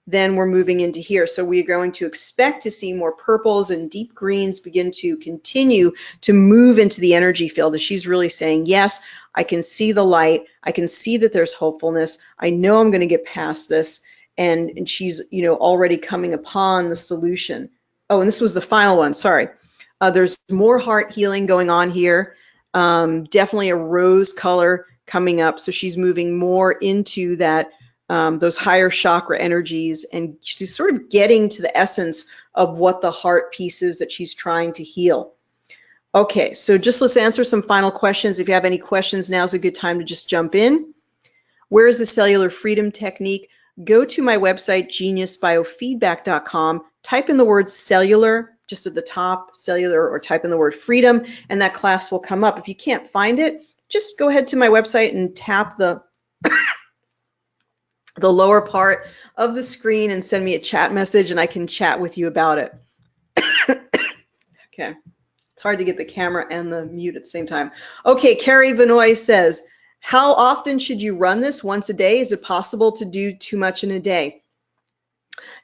then we're moving into here. So we're going to expect to see more purples and deep greens begin to continue to move into the energy field, as she's really saying, yes, I can see the light. I can see that there's hopefulness. I know I'm going to get past this. And she's, already coming upon the solution. Oh, and this was the final one, sorry. There's more heart healing going on here. Definitely a rose color coming up. So she's moving more into that, those higher chakra energies, and she's sort of getting to the essence of what the heart piece is that she's trying to heal. Okay, so just let's answer some final questions. If you have any questions, now's a good time to just jump in. Where is the cellular freedom technique? Go to my website, geniusbiofeedback.com, type in the word cellular, just at the top, cellular, or type in the word freedom, and that class will come up. If you can't find it, just go ahead to my website and tap the lower part of the screen and send me a chat message, and I can chat with you about it. Okay, it's hard to get the camera and the mute at the same time. Okay, Carrie Vanoy says, how often should you run this? Once a day? Is it possible to do too much in a day?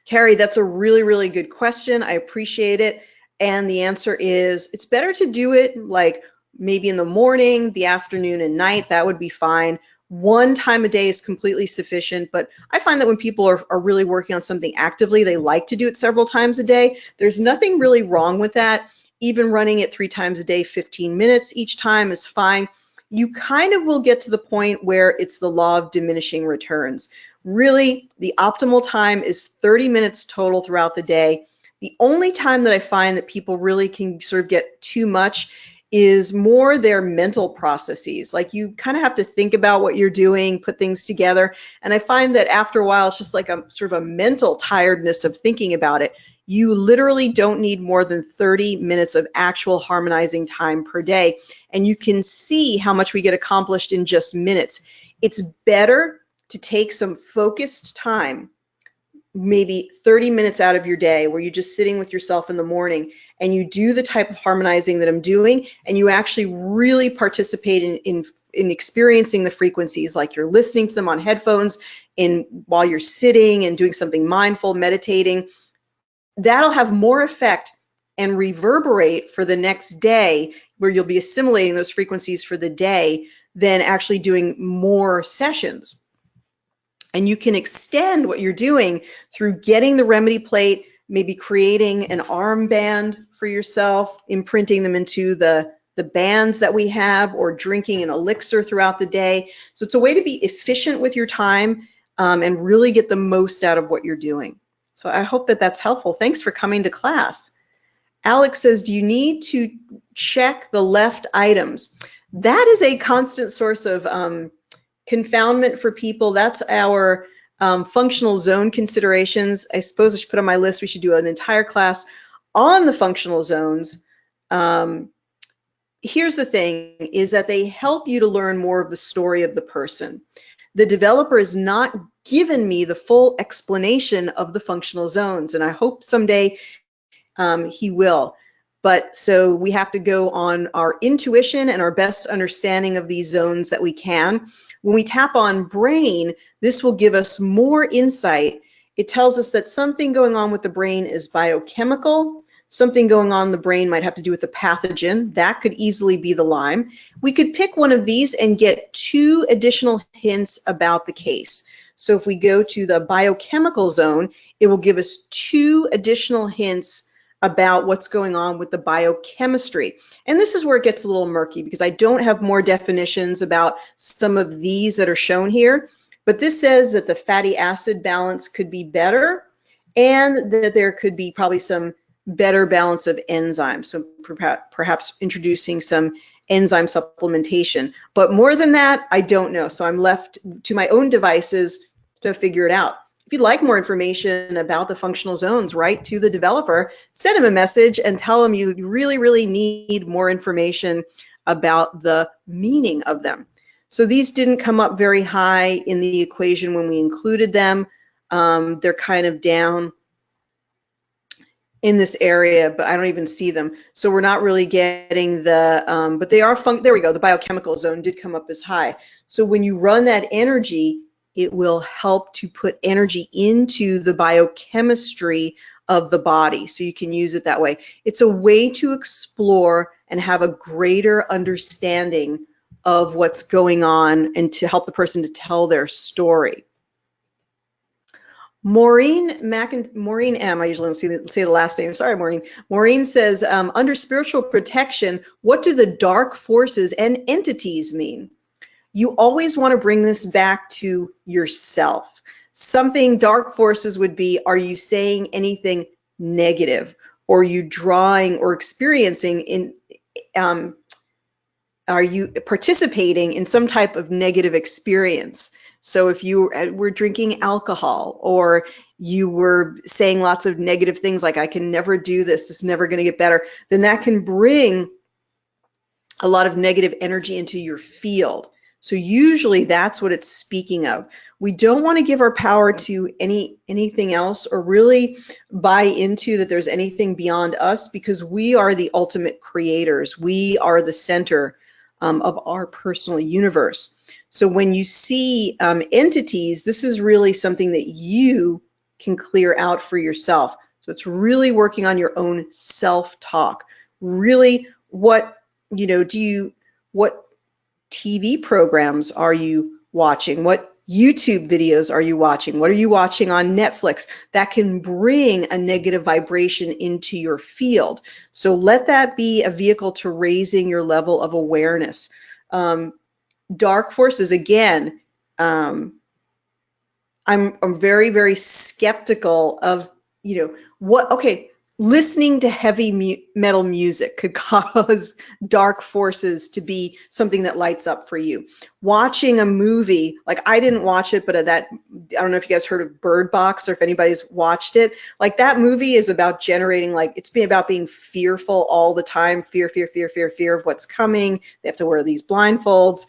Carrie, that's a really, really good question. I appreciate it. And the answer is, it's better to do it like maybe in the morning, the afternoon, and night. That would be fine. One time a day is completely sufficient, but I find that when people are really working on something actively, they like to do it several times a day. There's nothing really wrong with that. Even running it 3 times a day, 15 minutes each time is fine. You kind of will get to the point where it's the law of diminishing returns. Really, the optimal time is 30 minutes total throughout the day. The only time that I find that people really can sort of get too much is more their mental processes. Like, you kind of have to think about what you're doing, put things together. And I find that after a while, it's just like a sort of a mental tiredness of thinking about it. You literally don't need more than 30 minutes of actual harmonizing time per day. And you can see how much we get accomplished in just minutes. It's better to take some focused time, maybe 30 minutes out of your day where you're just sitting with yourself in the morning and you do the type of harmonizing that I'm doing, and you actually really participate in experiencing the frequencies, like you're listening to them on headphones while you're sitting and doing something mindful, meditating. That'll have more effect and reverberate for the next day, where you'll be assimilating those frequencies for the day, than actually doing more sessions. And you can extend what you're doing through getting the remedy plate, maybe creating an armband for yourself, imprinting them into the bands that we have, or drinking an elixir throughout the day. So it's a way to be efficient with your time and really get the most out of what you're doing. So I hope that that's helpful. Thanks for coming to class. Alex says, do you need to check the left items? That is a constant source of confoundment for people. That's our functional zone considerations. I suppose I should put on my list, we should do an entire class on the functional zones. Here's the thing, is that they help you to learn more of the story of the person. The developer has not given me the full explanation of the functional zones, and I hope someday he will. But so we have to go on our intuition and our best understanding of these zones that we can. When we tap on brain, this will give us more insight. It tells us that something going on with the brain is biochemical. Something going on in the brain might have to do with the pathogen. That could easily be the Lyme. We could pick one of these and get 2 additional hints about the case. So if we go to the biochemical zone, it will give us 2 additional hints about what's going on with the biochemistry. And this is where it gets a little murky, because I don't have more definitions about some of these that are shown here. But this says that the fatty acid balance could be better, and that there could be probably some better balance of enzymes. So perhaps introducing some enzyme supplementation. But more than that, I don't know. So I'm left to my own devices to figure it out. If you'd like more information about the functional zones, write to the developer, send him a message and tell him you really, really need more information about the meaning of them. So these didn't come up very high in the equation when we included them. They're kind of down in this area, but I don't even see them. So we're not really getting the, but they are, there we go, the biochemical zone did come up as high. So when you run that energy, it will help to put energy into the biochemistry of the body. So you can use it that way. It's a way to explore and have a greater understanding of what's going on and to help the person to tell their story. Maureen M, I usually don't say the last name, sorry Maureen. Maureen says, under spiritual protection, what do the dark forces and entities mean? You always want to bring this back to yourself. Something dark forces would be, are you saying anything negative? Or are you drawing or experiencing in, are you participating in some type of negative experience? So if you were drinking alcohol or you were saying lots of negative things like, I can never do this, it's never going to get better, then that can bring a lot of negative energy into your field. So usually that's what it's speaking of. We don't want to give our power to anything else or really buy into that there's anything beyond us, because we are the ultimate creators. We are the center of our personal universe. So when you see entities, this is really something that you can clear out for yourself. So it's really working on your own self-talk. Really, what what TV programs are you watching? What YouTube videos are you watching? What are you watching on Netflix that can bring a negative vibration into your field? So let that be a vehicle to raising your level of awareness. Dark forces, again, I'm very, very skeptical of, listening to heavy metal music could cause dark forces to be something that lights up for you. Watching a movie, like I didn't watch it, but I don't know if you guys heard of Bird Box or if anybody's watched it. Like that movie is about generating, about being fearful all the time, fear of what's coming. They have to wear these blindfolds.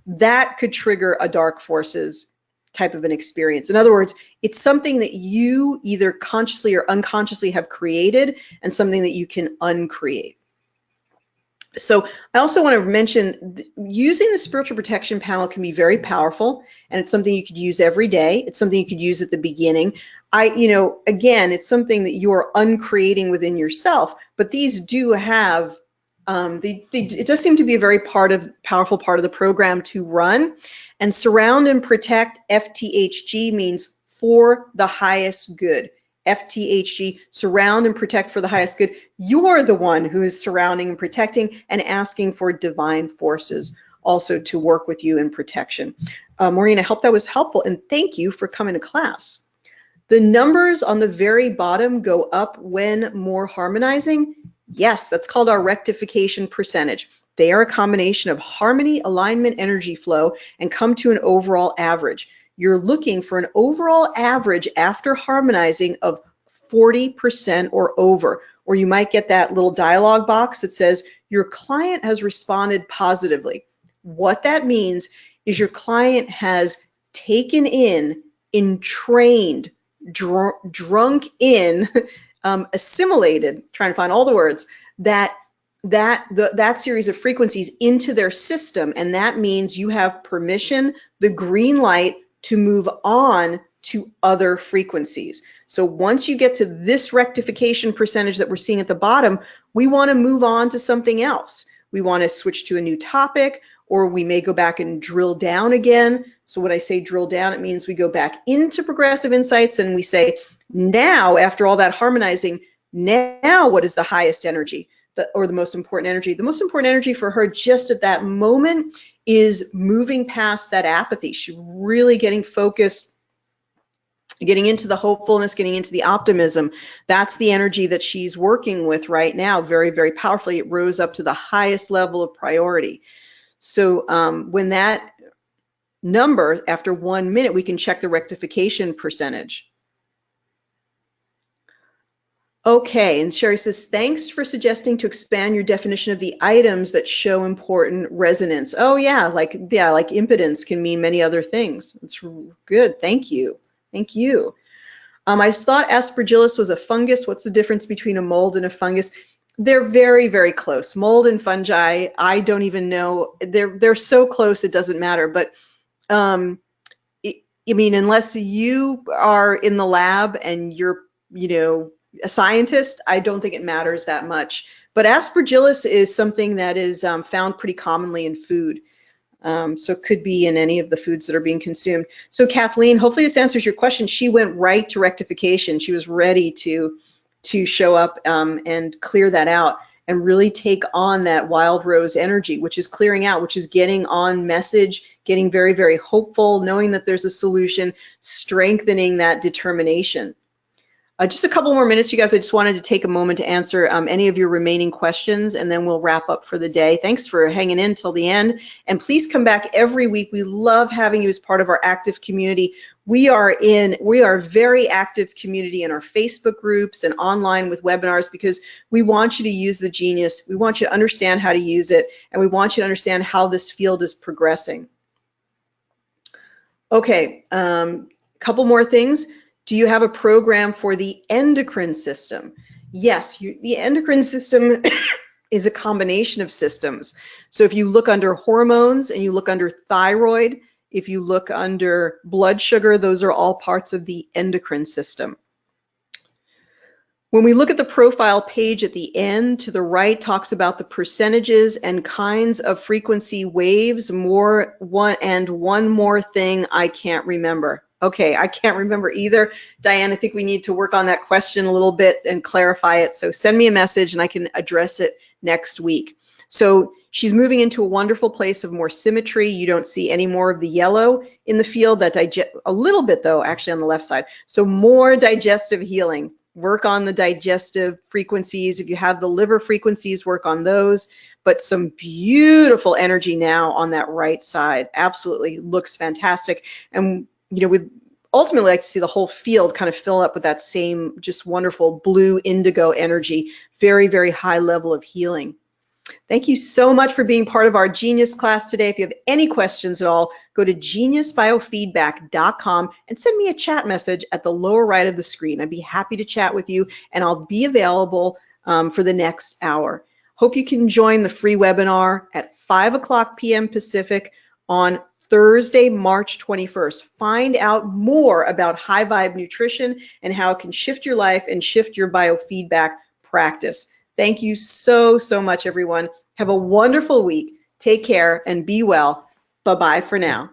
That could trigger a dark forces type of an experience. In other words, it's something that you either consciously or unconsciously have created and something that you can uncreate. So I also want to mention using the spiritual protection panel can be very powerful, and it's something you could use every day. It's something you could use at the beginning. Again, it's something that you're uncreating within yourself, but these do have it does seem to be a very powerful part of the program to run. And surround and protect, FTHG, means for the highest good. FTHG, surround and protect for the highest good. You're the one who is surrounding and protecting and asking for divine forces also to work with you in protection. Maureen, I hope that was helpful, and thank you for coming to class. The numbers on the very bottom go up when more harmonizing. Yes, that's called our rectification percentage. They are a combination of harmony, alignment, energy flow, and come to an overall average. You're looking for an overall average after harmonizing of 40% or over, or you might get that little dialog box that says your client has responded positively. What that means is your client has taken in, entrained, drunk in, assimilated, trying to find all the words, that series of frequencies into their system, and that means you have permission, the green light, to move on to other frequencies. So once you get to this rectification percentage that we're seeing at the bottom, we want to move on to something else. We want to switch to a new topic, or we may go back and drill down again. So when I say drill down, it means we go back into progressive insights and we say, now, after all that harmonizing, now what is the highest energy? Or the most important energy? The most important energy for her just at that moment is moving past that apathy. She's really getting focused getting into the hopefulness, getting into the optimism. That's the energy that she's working with right now, very, very powerfully. It rose up to the highest level of priority. So when that number, after 1 minute, we can check the rectification percentage. Okay, and Sherry says, thanks for suggesting to expand your definition of the items that show important resonance. Oh yeah, like impedance can mean many other things. That's good, thank you, thank you. I thought aspergillus was a fungus. What's the difference between a mold and a fungus? They're very, very close. Mold and fungi, I don't even know. They're so close, it doesn't matter. But I mean, unless you are in the lab and you're, a scientist, I don't think it matters that much. But aspergillus is something that is found pretty commonly in food. So it could be in any of the foods that are being consumed. So Kathleen, hopefully this answers your question. She went right to rectification. She was ready to show up and clear that out and really take on that wild rose energy, which is clearing out, which is getting on message, getting very, very hopeful, knowing that there's a solution, strengthening that determination. Just a couple more minutes, you guys. I just wanted to take a moment to answer any of your remaining questions, and then we'll wrap up for the day. Thanks for hanging in till the end, and please come back every week. We love having you as part of our active community. We are a very active community in our Facebook groups and online with webinars, because we want you to use the Genius. We want you to understand how to use it, and we want you to understand how this field is progressing. Okay, couple more things. Do you have a program for the endocrine system? Yes, the endocrine system is a combination of systems. So if you look under hormones and you look under thyroid, if you look under blood sugar, those are all parts of the endocrine system. When we look at the profile page at the end, to the right talks about the percentages and kinds of frequency waves. One more thing I can't remember. Okay, I can't remember either. Diane, I think we need to work on that question a little bit and clarify it. So send me a message and I can address it next week. So she's moving into a wonderful place of more symmetry. You don't see any more of the yellow in the field. That a little bit though, actually on the left side. So more digestive healing. Work on the digestive frequencies. If you have the liver frequencies, work on those. But some beautiful energy now on that right side. Absolutely looks fantastic. And we'd ultimately like to see the whole field kind of fill up with that same just wonderful blue indigo energy. Very, very high level of healing. Thank you so much for being part of our Genius class today. If you have any questions at all, go to geniusbiofeedback.com and send me a chat message at the lower right of the screen. I'd be happy to chat with you, and I'll be available for the next hour. Hope you can join the free webinar at 5:00 p.m. Pacific on Thursday, March 21st. Find out more about high vibe nutrition and how it can shift your life and shift your biofeedback practice. Thank you so, so much, everyone. Have a wonderful week. Take care and be well. Bye-bye for now.